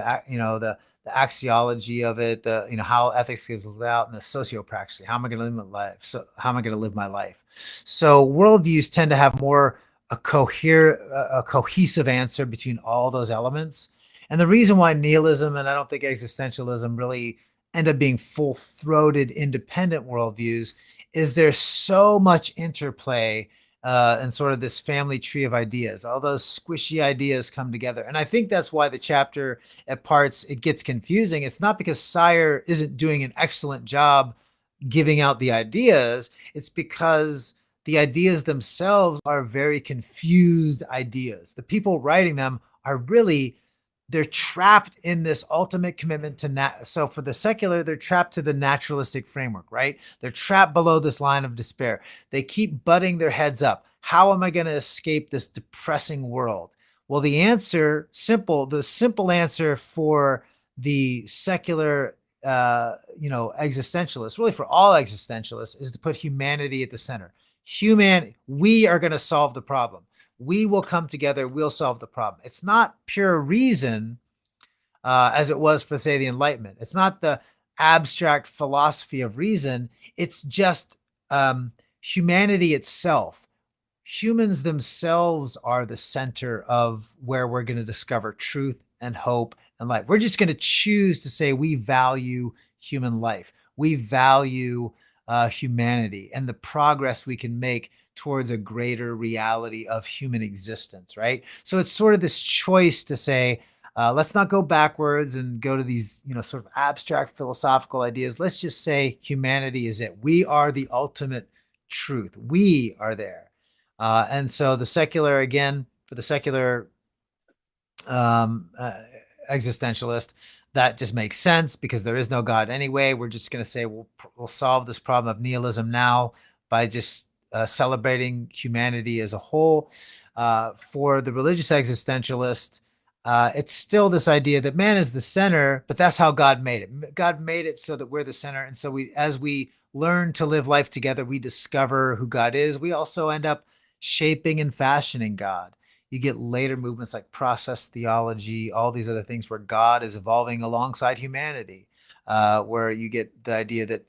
axiology of it, how ethics is lived out, and the sociopraxy. How am I going to live my life? So how am I going to live my life? So worldviews tend to have more a cohesive answer between all those elements. And the reason why nihilism and I don't think existentialism really end up being full-throated independent worldviews is there's so much interplay and sort of this family tree of ideas. All those squishy ideas come together. And I think that's why the chapter at parts, it gets confusing. It's not because Sire isn't doing an excellent job giving out the ideas. It's because the ideas themselves are very confused ideas. The people writing them are really, they're trapped in this ultimate commitment to so for the secular, they're trapped to the naturalistic framework, right? They're trapped below this line of despair. They keep butting their heads up. How am I going to escape this depressing world? Well, the simple answer for the secular existentialists, really for all existentialists, is to put humanity at the center. We are going to solve the problem. We will come together. We'll solve the problem. It's not pure reason, as it was for, say, the Enlightenment. It's not the abstract philosophy of reason. It's just humanity itself. Humans themselves are the center of where we're going to discover truth and hope and life. We're just going to choose to say we value human life. We value humanity and the progress we can make towards a greater reality of human existence, right? So it's sort of this choice to say, let's not go backwards and go to these, sort of abstract philosophical ideas. Let's just say humanity is it. We are the ultimate truth. We are there. And so the secular, again, for the secular um, uh, existentialist, that just makes sense because there is no God anyway. We're just going to say we'll solve this problem of nihilism now by just celebrating humanity as a whole. For the religious existentialist, it's still this idea that man is the center, but that's how God made it. God made it so that we're the center, and so as we learn to live life together, we discover who God is. We also end up shaping and fashioning God. You get later movements like process theology, all these other things where God is evolving alongside humanity, where you get the idea that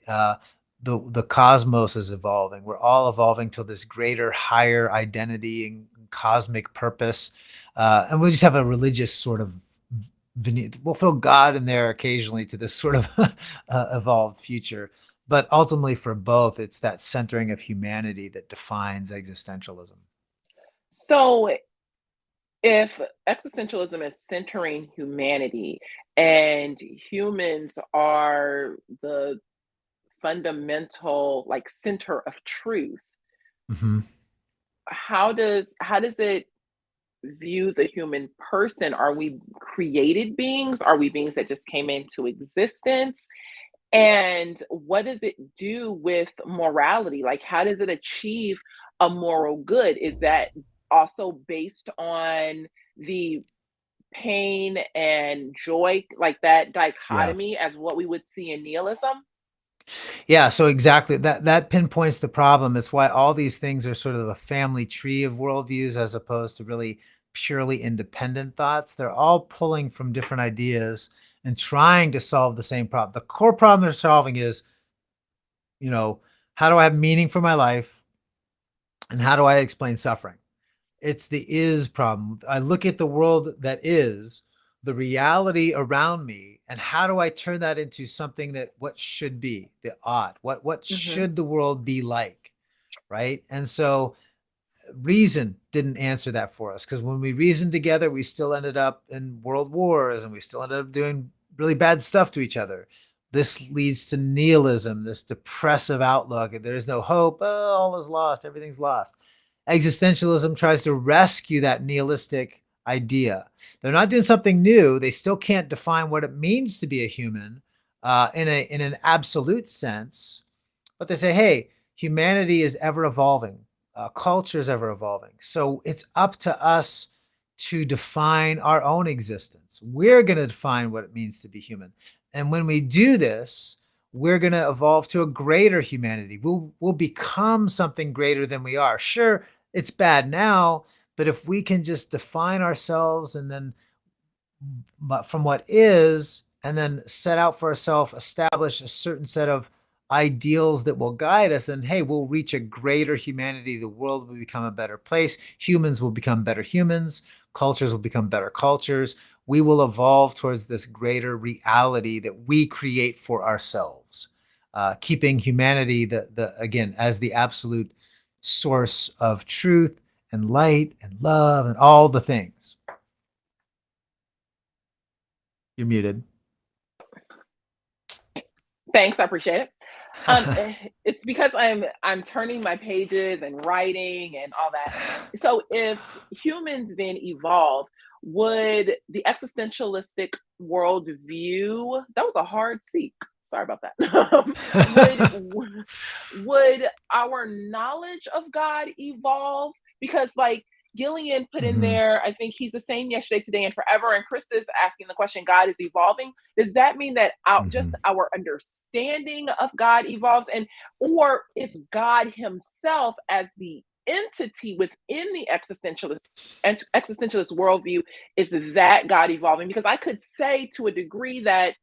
the cosmos is evolving. We're all evolving to this greater, higher identity and cosmic purpose. And we just have a religious sort of we'll throw God in there occasionally to this sort of evolved future. But ultimately, for both, it's that centering of humanity that defines existentialism. So if existentialism is centering humanity and humans are the fundamental like center of truth, Mm-hmm. how does it view the human person? Are we created beings? Are we beings that just came into existence? And what does it do with morality? Like, how does it achieve a moral good? Is that also based on the pain and joy, like that Yeah. dichotomy as what we would see in nihilism? Yeah, so exactly that pinpoints the problem. It's why all these things are sort of a family tree of worldviews as opposed to really purely independent thoughts. They're all pulling from different ideas and trying to solve the same problem. The core problem they're solving is, you know, how do I have meaning for my life and how do I explain suffering? It's the is problem. I look at the world that is, the reality around me, and how do I turn that into something that what should be, the ought, what Mhm. should the world be like, right? And so reason didn't answer that for us because when we reasoned together, we still ended up in world wars and we still ended up doing really bad stuff to each other. This leads to nihilism, this depressive outlook. There is no hope. Oh, all is lost. Everything's lost. Existentialism tries to rescue that nihilistic idea. They're not doing something new. They still can't define what it means to be a human in an absolute sense, but they say, hey, humanity is ever evolving, culture is ever evolving. So it's up to us to define our own existence. We're going to define what it means to be human. And when we do this, we're going to evolve to a greater humanity. We'll become something greater than we are. Sure, it's bad now, but if we can just define ourselves and then from what is, and then set out for ourselves, establish a certain set of ideals that will guide us, and hey, we'll reach a greater humanity. The world will become a better place. Humans will become better humans. Cultures will become better cultures. We will evolve towards this greater reality that we create for ourselves, keeping humanity the again as the absolute source of truth and light and love and all the things. You're muted. Thanks, I appreciate it. It's because I'm turning my pages and writing and all that. So if humans then evolve, would the existentialistic worldview, that was a hard seek. Sorry about that. Would our knowledge of God evolve? Because like Gillian put in Mhm. there, I think he's the same yesterday, today, and forever. And Krista's asking the question, God is evolving. Does that mean that just Mhm. our understanding of God evolves? And or is God himself as the entity within the existentialist worldview, is that God evolving? Because I could say to a degree that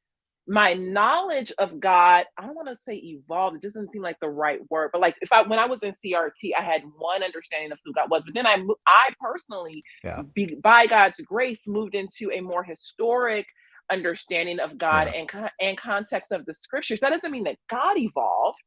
my knowledge of God, I don't want to say evolved, it doesn't seem like the right word, but like if I when I was in CRT, I had one understanding of who God was, but then I personally, Yeah. by God's grace, moved into a more historic understanding of God Yeah. and context of the scriptures. That doesn't mean that God evolved,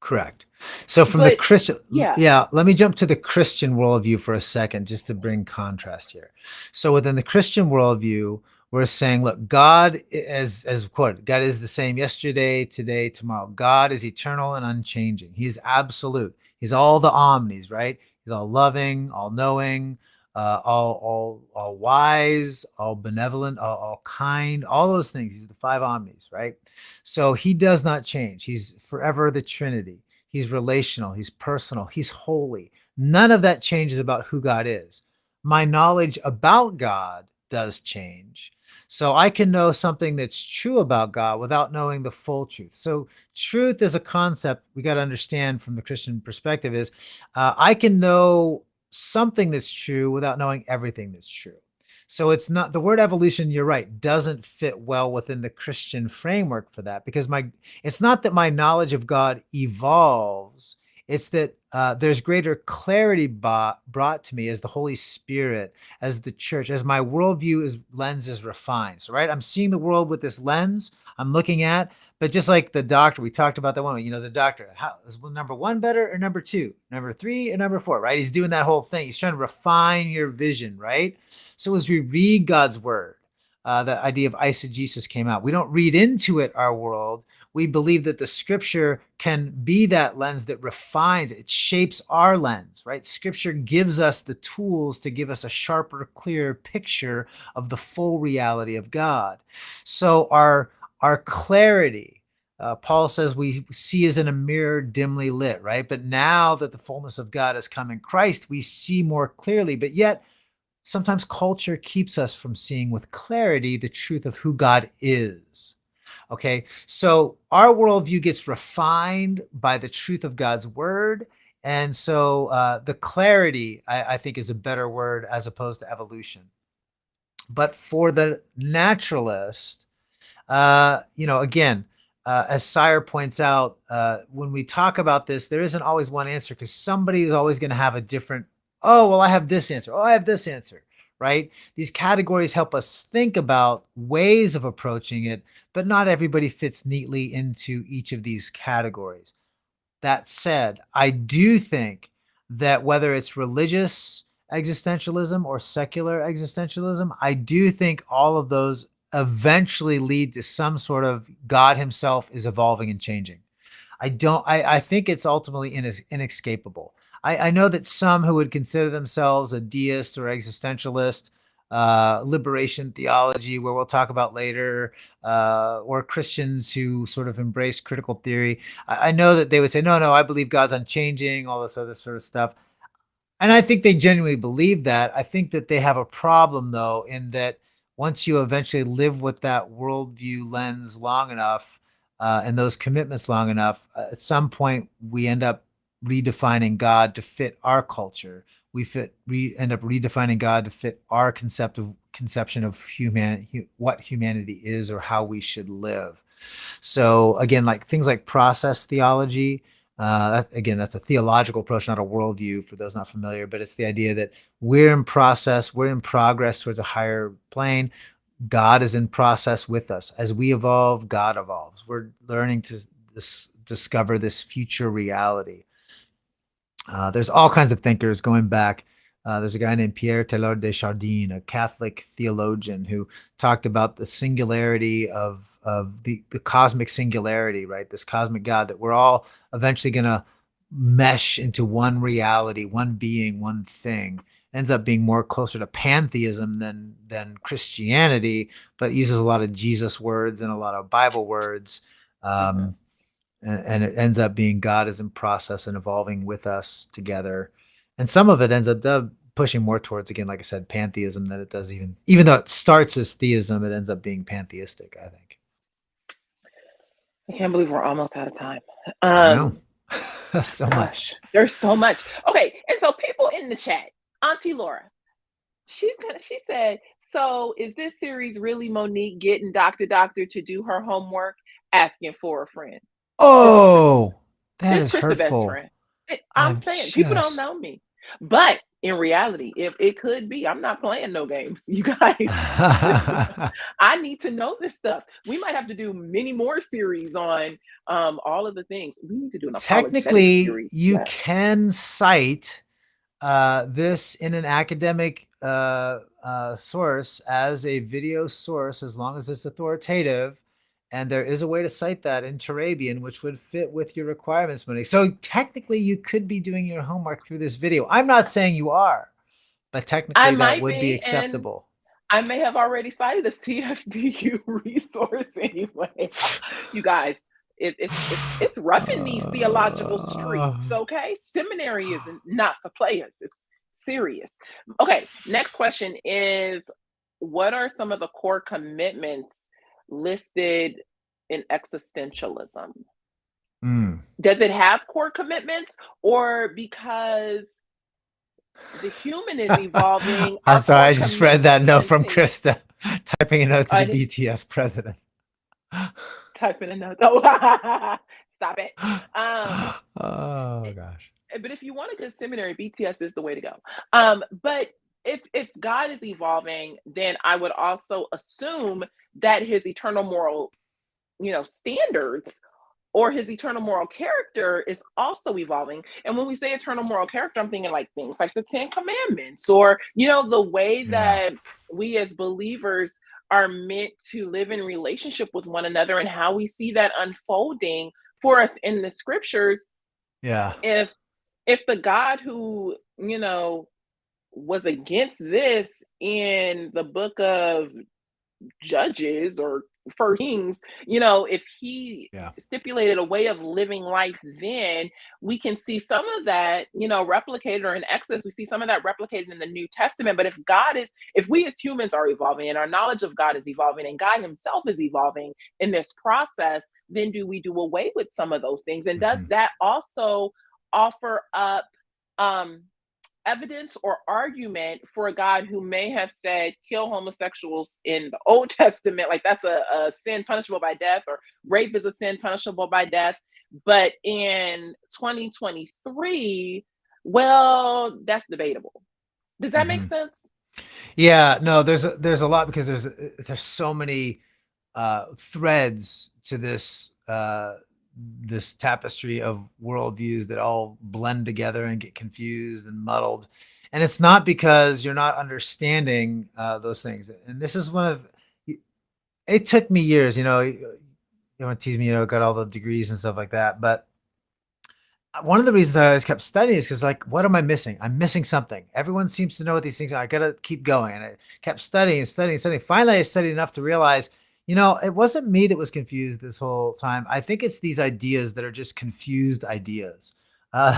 Correct. So from the But Christian, yeah, yeah, let me jump to the Christian worldview for a second, just to bring contrast here. So within the Christian worldview, we're saying, look, God, as quoted, God is the same yesterday, today, tomorrow. God is eternal and unchanging. He is absolute. He's all the omnis, right? He's all loving, all knowing, all wise, all benevolent, all kind, all those things. He's the five omnis, right? So he does not change. He's forever the Trinity. He's relational. He's personal. He's holy. None of that changes about who God is. My knowledge about God does change. So I can know something that's true about God without knowing the full truth. So truth is a concept we got to understand from the Christian perspective is I can know something that's true without knowing everything that's true. So it's not the word evolution, you're right, doesn't fit well within the Christian framework for that because it's not that my knowledge of God evolves, it's that there's greater clarity brought to me as the Holy Spirit, as the church, as my worldview lens is refined. So, right, I'm seeing the world with this lens I'm looking at, but just like the doctor, we talked about that one, the doctor, how is number one better or number two, number three or number four, right? He's doing that whole thing. He's trying to refine your vision, right? So as we read God's word, the idea of eisegesis came out. We don't read into it our world. We believe that the scripture can be that lens that refines, it shapes our lens, right? Scripture gives us the tools to give us a sharper, clearer picture of the full reality of God. So our clarity, Paul says we see as in a mirror dimly lit, right? But now that the fullness of God has come in Christ, we see more clearly, but yet sometimes culture keeps us from seeing with clarity the truth of who God is. Okay, so our worldview gets refined by the truth of God's word. And so the clarity, I think, is a better word as opposed to evolution. But for the naturalist, again, as Sire points out, when we talk about this, there isn't always one answer because somebody is always going to have a different, oh, well, I have this answer. Oh, I have this answer, right? These categories help us think about ways of approaching it, but not everybody fits neatly into each of these categories. That said, I do think that whether it's religious existentialism or secular existentialism, I do think all of those eventually lead to some sort of God himself is evolving and changing. I think it's ultimately inescapable. I know that some who would consider themselves a deist or existentialist, liberation theology, where we'll talk about later, or Christians who sort of embrace critical theory. I know that they would say, no, I believe God's unchanging, all this other sort of stuff. And I think they genuinely believe that. I think that they have a problem, though, in that once you eventually live with that worldview lens long enough and those commitments long enough, at some point we end up redefining God to fit our culture. We end up redefining God to fit our conception of humanity, what humanity is, or how we should live. So again, like things like process theology, that's a theological approach, not a worldview for those not familiar, but it's the idea that we're in process, we're in progress towards a higher plane. God is in process with us. As we evolve, God evolves. We're learning to discover this future reality. There's all kinds of thinkers going back. There's a guy named Pierre Teilhard de Chardin, a Catholic theologian, who talked about the singularity of the cosmic singularity, right? This cosmic God that we're all eventually going to mesh into one reality, one being, one thing. Ends up being more closer to pantheism than Christianity, but uses a lot of Jesus words and a lot of Bible words. And it ends up being God is in process and evolving with us together. And some of it ends up pushing more towards, again, like I said, pantheism than it does even though it starts as theism, it ends up being pantheistic, I think. I can't believe we're almost out of time. I know. So Gosh, much. there's so much. Okay, and so people in the chat, Auntie Laura, she said, so is this series really Monique getting Dr. to do her homework, asking for a friend? Oh, that This is Chris the best hurtful. friend. I'm I'm saying people don't just know me. But in reality. If it could be, I'm not playing no games. You guys, listen, I need to know this stuff. We might have to do many more series on all of the things. We need to do an apologetic Technically, series. you Yes. can cite this in an academic source as a video source, as long as it's authoritative. And there is a way to cite that in Turabian, which would fit with your requirements, Monique. So technically, you could be doing your homework through this video. I'm not saying you are, but I technically that might would be be, and acceptable. I may have already cited a CFBU resource anyway. You guys, it's rough in these theological streets, okay? Seminary is not for players. It's serious. Okay, next question is, what are some of the core commitments listed in existentialism? Mm. Does it have core commitments, or because the human is evolving, I'm our sorry, core I just read that commitments note from continue? Krista, typing a note to the Uh, BTS president. Type in a note. Oh, stop it. Um, Oh gosh. but if you want a good seminary, BTS is the way to go. But if God is evolving, then I would also assume that his eternal moral, standards, or his eternal moral character is also evolving. And when we say eternal moral character, I'm thinking like things like the Ten Commandments, or the way Yeah. that we as believers are meant to live in relationship with one another, and how we see that unfolding for us in the scriptures. Yeah. If the God who, was against this in the book of Judges or First Kings, if he Yeah. stipulated a way of living life, then we can see some of that, replicated, or in Exodus, we see some of that replicated in the New Testament. But if we as humans are evolving, and our knowledge of God is evolving, and God himself is evolving in this process, then do we do away with some of those things? And does Mhm. that also offer up um evidence or argument for a God who may have said kill homosexuals in the Old Testament, like that's a sin punishable by death, or rape is a sin punishable by death, but in 2023, well, that's debatable. Does that make Mhm. sense? Yeah, no, there's a lot, because there's so many threads to this tapestry of worldviews that all blend together and get confused and muddled. And it's not because you're not understanding those things. And this is one of it took me years, you want to tease me, got all the degrees and stuff like that. But one of the reasons I always kept studying is because, like, what am I missing? I'm missing something. Everyone seems to know what these things are. I gotta keep going. And I kept studying and studying and studying. Finally, I studied enough to realize, it wasn't me that was confused this whole time. I think it's these ideas that are just confused ideas.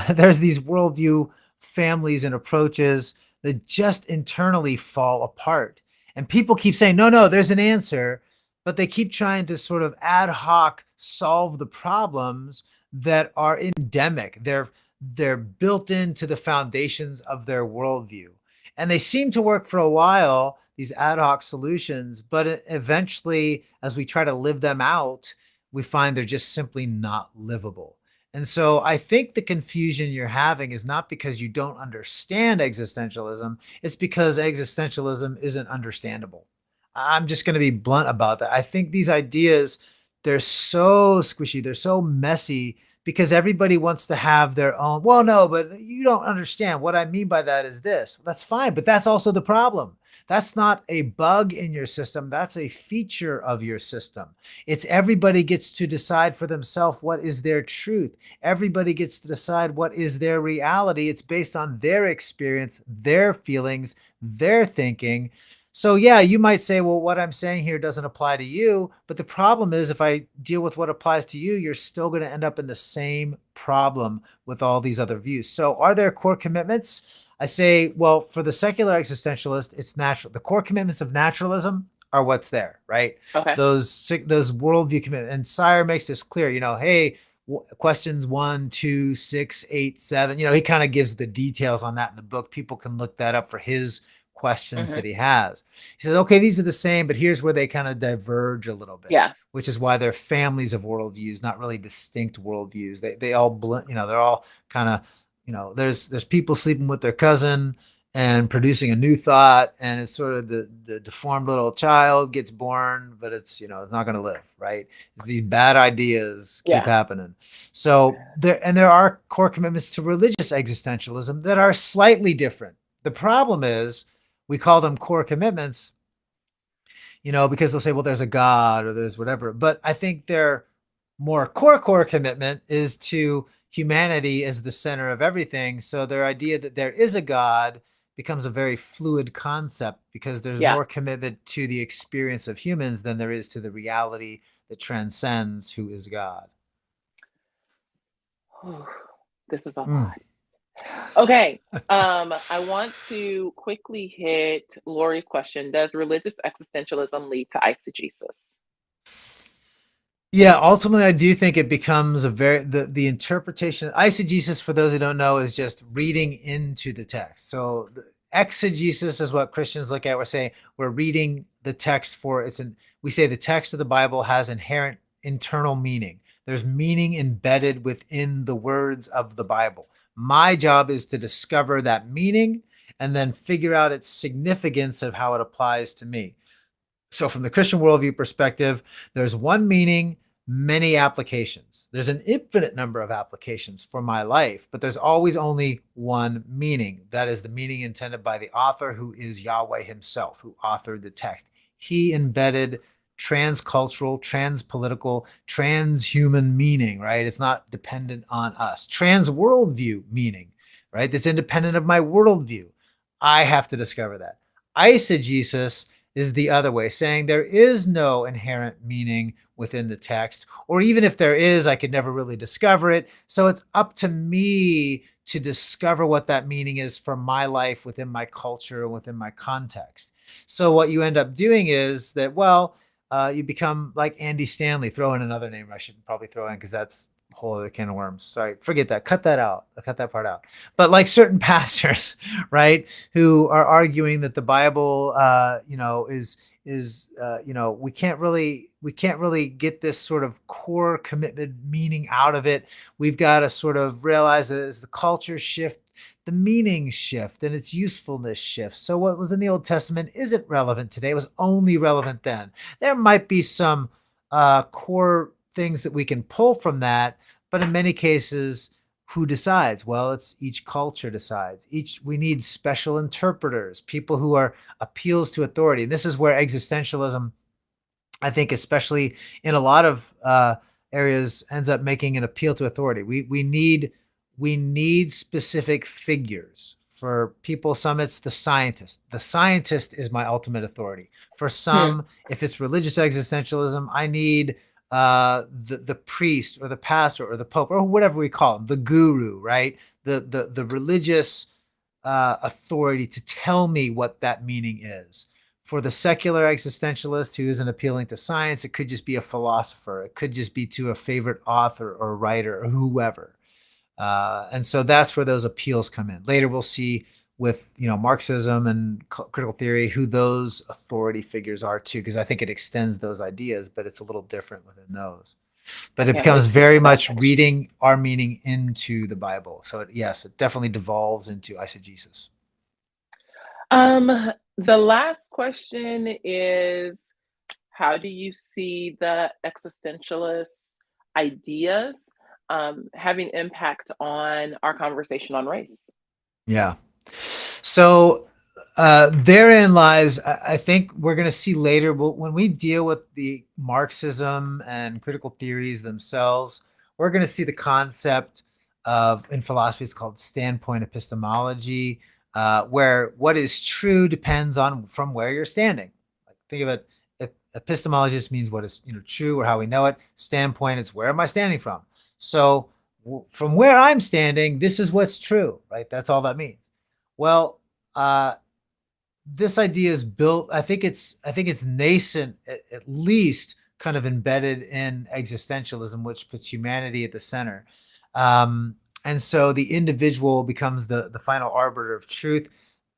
There's these worldview families and approaches that just internally fall apart. And people keep saying, no, no, there's an answer, but they keep trying to sort of ad hoc solve the problems that are endemic. They're built into the foundations of their worldview, and they seem to work for a while, these ad hoc solutions. But eventually, as we try to live them out, we find they're just simply not livable. And so I think the confusion you're having is not because you don't understand existentialism, it's because existentialism isn't understandable. I'm just going to be blunt about that. I think these ideas, they're so squishy, they're so messy, because everybody wants to have their own. Well, no, but you don't understand. What I mean by that is this. That's fine, but that's also the problem. That's not a bug in your system. That's a feature of your system. It's everybody gets to decide for themselves what is their truth. Everybody gets to decide what is their reality. It's based on their experience, their feelings, their thinking. So yeah, you might say, well, what I'm saying here doesn't apply to you. But the problem is, if I deal with what applies to you, you're still going to end up in the same problem with all these other views. So are there core commitments? I say, well, for the secular existentialist, it's natural. The core commitments of naturalism are what's there, right? Okay. Those worldview commitments. And Sire makes this clear, hey, questions 1, 2, 6, 8, 7. He kind of gives the details on that in the book. People can look that up for his questions Hmm. that he has. He says, okay, these are the same, but here's where they kind of diverge a little bit, Yeah. which is why they're families of worldviews, not really distinct worldviews. They all blend, they're all kind of, there's people sleeping with their cousin, and producing a new thought, and it's sort of the deformed little child gets born, but it's, it's not going to live, right? These bad ideas keep Yeah. happening. So there are core commitments to religious existentialism that are slightly different. The problem is we call them core commitments, because they'll say, well, there's a God or there's whatever. But I think their more core commitment is to humanity as the center of everything. So their idea that there is a God becomes a very fluid concept because there's Yeah. more commitment to the experience of humans than there is to the reality that transcends who is God. This is a Mm. lot. Okay. I want to quickly hit Lori's question. Does religious existentialism lead to eisegesis? Yeah, ultimately, I do think it becomes the interpretation. Eisegesis, for those who don't know, is just reading into the text. So exegesis is what Christians look at. We're saying we're reading the text we say the text of the Bible has inherent internal meaning. There's meaning embedded within the words of the Bible. My job is to discover that meaning and then figure out its significance of how it applies to me. So from the Christian worldview perspective, there's one meaning, many applications. There's an infinite number of applications for my life, but there's always only one meaning. That is the meaning intended by the author, who is Yahweh himself, who authored the text. He embedded transcultural, transpolitical, transhuman meaning, right? It's not dependent on us. Trans worldview meaning, right? That's independent of my worldview. I have to discover that. Eisegesis is the other way, saying there is no inherent meaning within the text, or even if there is, I could never really discover it. So it's up to me to discover what that meaning is for my life within my culture and within my context. So what you end up doing is that, you become like Andy Stanley. Throw in another name I should probably throw in because that's a whole other can of worms. Sorry, forget that. Cut that out. I'll cut that part out. But like certain pastors, right, who are arguing that the Bible, we can't really get this sort of core commitment meaning out of it. We've got to sort of realize that as the culture shift, the meaning shift and its usefulness shifts. So what was in the Old Testament isn't relevant today. It was only relevant then. There might be some core things that we can pull from that, but in many cases, who decides? Well, it's each culture decides. We need special interpreters, people who are appeals to authority. And this is where existentialism, I think, especially in a lot of areas, ends up making an appeal to authority. We need specific figures. For people, some it's the scientist. The scientist is my ultimate authority. For some, if it's religious existentialism, I need the priest or the pastor or the pope or whatever we call them, the guru, right? The religious authority to tell me what that meaning is. For the secular existentialist who isn't appealing to science, it could just be a philosopher. It could just be to a favorite author or writer or whoever. And so that's where those appeals come in. Later, we'll see with Marxism and critical theory who those authority figures are too, because I think it extends those ideas, but it's a little different within those. But it becomes very much reading our meaning into the Bible. So yes, it definitely devolves into eisegesis. The last question is, how do you see the existentialist ideas having impact on our conversation on race? Yeah. So therein lies, I think we're going to see later, when we deal with the Marxism and critical theories themselves, we're going to see the concept of, in philosophy, it's called standpoint epistemology, where what is true depends on from where you're standing. Like, think of it, epistemology just means what is true or how we know it. Standpoint, it's where am I standing from? So from where I'm standing, this is what's true, right? That's all that means. Well, this idea is built. I think it's nascent, at least, kind of embedded in existentialism, which puts humanity at the center, and so the individual becomes the final arbiter of truth.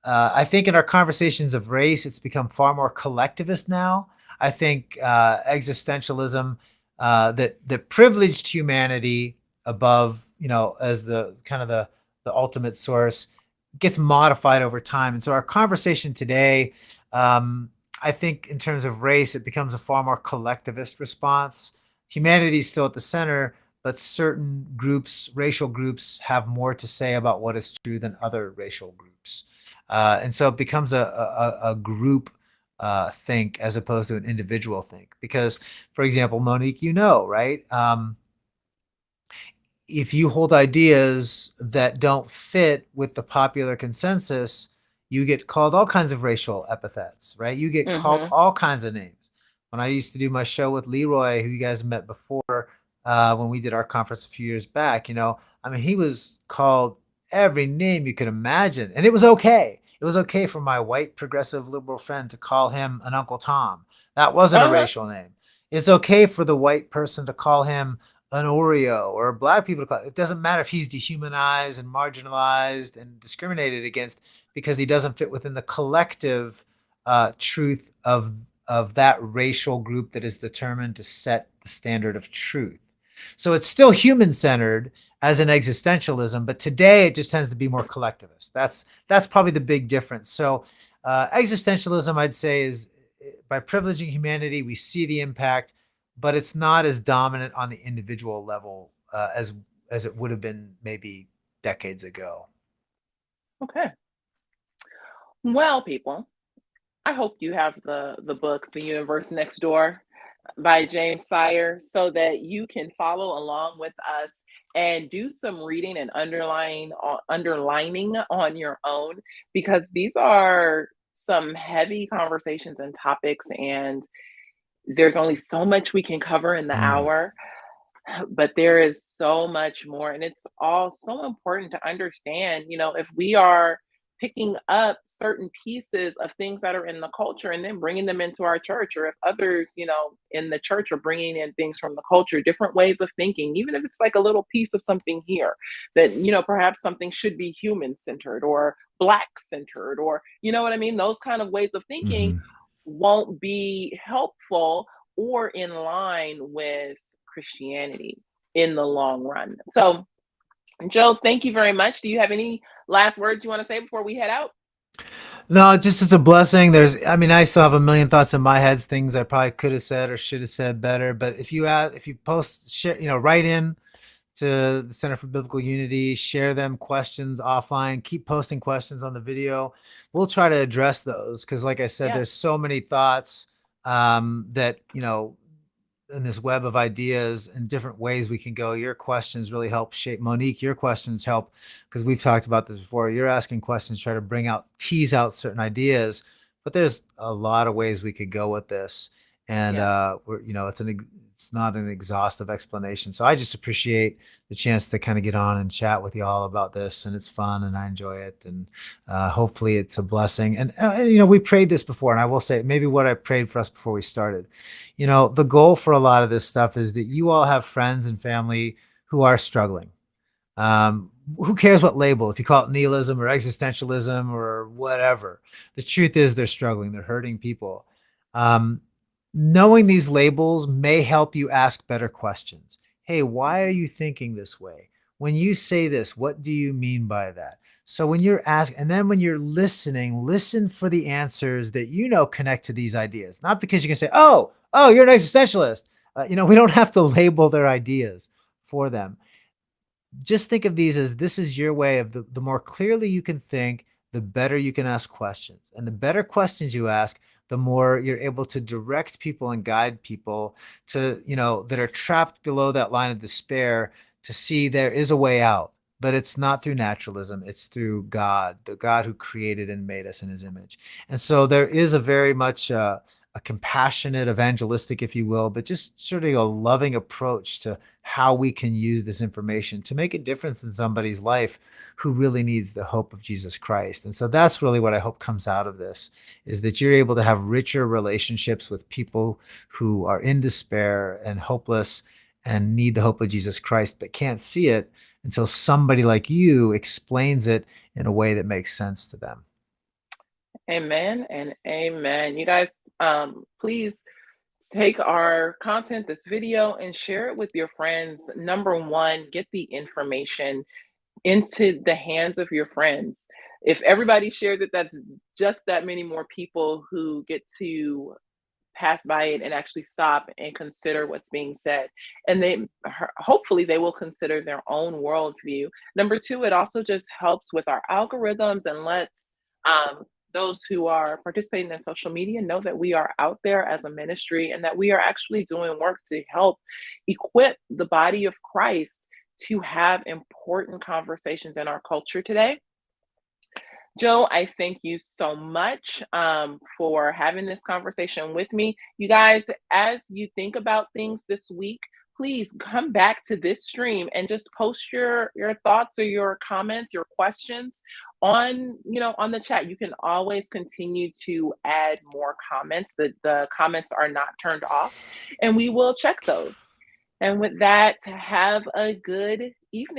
I think in our conversations of race, it's become far more collectivist now. I think existentialism that privileged humanity above, as the kind of the ultimate source, gets modified over time. And so our conversation today, I think in terms of race, it becomes a far more collectivist response. Humanity is still at the center, but certain groups, racial groups, have more to say about what is true than other racial groups. And so it becomes a group think as opposed to an individual think. Because, for example, Monique, right? If you hold ideas that don't fit with the popular consensus, you get called all kinds of racial epithets, right? You get called Mm-hmm. all kinds of names. When I used to do my show with Leroy, who you guys met before, when we did our conference a few years back, I mean, he was called every name you could imagine, and it was okay. It was okay for my white progressive liberal friend to call him an Uncle Tom. That wasn't a Uh-huh. racial name. It's okay for the white person to call him an Oreo, or black people to call it doesn't matter if he's dehumanized and marginalized and discriminated against because he doesn't fit within the collective truth of that racial group that is determined to set the standard of truth. So it's still human centered as an existentialism, but today it just tends to be more collectivist. That's probably the big difference. So existentialism, I'd say, is by privileging humanity, we see the impact, but it's not as dominant on the individual level as it would have been maybe decades ago. Okay. Well, people, I hope you have the book The Universe Next Door by James Sire so that you can follow along with us and do some reading and underlining on your own, because these are some heavy conversations and topics, and there's only so much we can cover in the Mm. hour. But there is so much more, and it's all so important to understand, if we are picking up certain pieces of things that are in the culture and then bringing them into our church, or if others, in the church are bringing in things from the culture, different ways of thinking, even if it's like a little piece of something here that, perhaps something should be human centered or black centered, or you know what I mean, those kind of ways of thinking Mm-hmm. won't be helpful or in line with Christianity in the long run. So, Joe, thank you very much. Do you have any last words you want to say before we head out? No, just it's a blessing. I mean, I still have a million thoughts in my head, things I probably could have said or should have said better. But if you post, share, write in to the Center for Biblical Unity, share them questions offline, keep posting questions on the video. We'll try to address those because, like I said, Yeah, there's so many thoughts that, in this web of ideas and different ways we can go. Your questions really help shape. Monique, your questions help because we've talked about this before. You're asking questions, try to tease out certain ideas, but there's a lot of ways we could go with this. And yeah. it's not an exhaustive explanation. So I just appreciate the chance to kind of get on and chat with you all about this, and it's fun and I enjoy it. And hopefully it's a blessing. And we prayed this before, and I will say maybe what I prayed for us before we started. The goal for a lot of this stuff is that you all have friends and family who are struggling. Who cares what label, if you call it nihilism or existentialism or whatever? The truth is they're struggling, they're hurting people. Um, Knowing these labels may help you ask better questions. Hey, why are you thinking this way? When you say this, what do you mean by that? So when you're asking, and then when you're listening, listen for the answers that connect to these ideas. Not because you can say, "Oh, you're an existentialist." We don't have to label their ideas for them. Just think of these as this is your way of the more clearly you can think, the better you can ask questions. And the better questions you ask, the more you're able to direct people and guide people to, that are trapped below that line of despair, to see there is a way out. But it's not through naturalism, it's through God, the God who created and made us in his image. And so there is a very much a compassionate, evangelistic, if you will, but just sort of a loving approach to how we can use this information to make a difference in somebody's life who really needs the hope of Jesus Christ. And so that's really what I hope comes out of this, is that you're able to have richer relationships with people who are in despair and hopeless and need the hope of Jesus Christ, but can't see it until somebody like you explains it in a way that makes sense to them. Amen and amen. You guys, please take our content, this video, and share it with your friends. Number one, get the information. into the hands of your friends. If everybody shares it, that's just that many more people who get to pass by it and actually stop and consider what's being said. And they hopefully they will consider their own worldview. Number two, it also just helps with our algorithms and lets those who are participating in social media know that we are out there as a ministry and that we are actually doing work to help equip the body of Christ to have important conversations in our culture today. Joe, I thank you so much for having this conversation with me. You guys, as you think about things this week, please come back to this stream and just post your thoughts or your comments, your questions on, on the chat. You can always continue to add more comments. The comments are not turned off, and we will check those. And with that, have a good evening.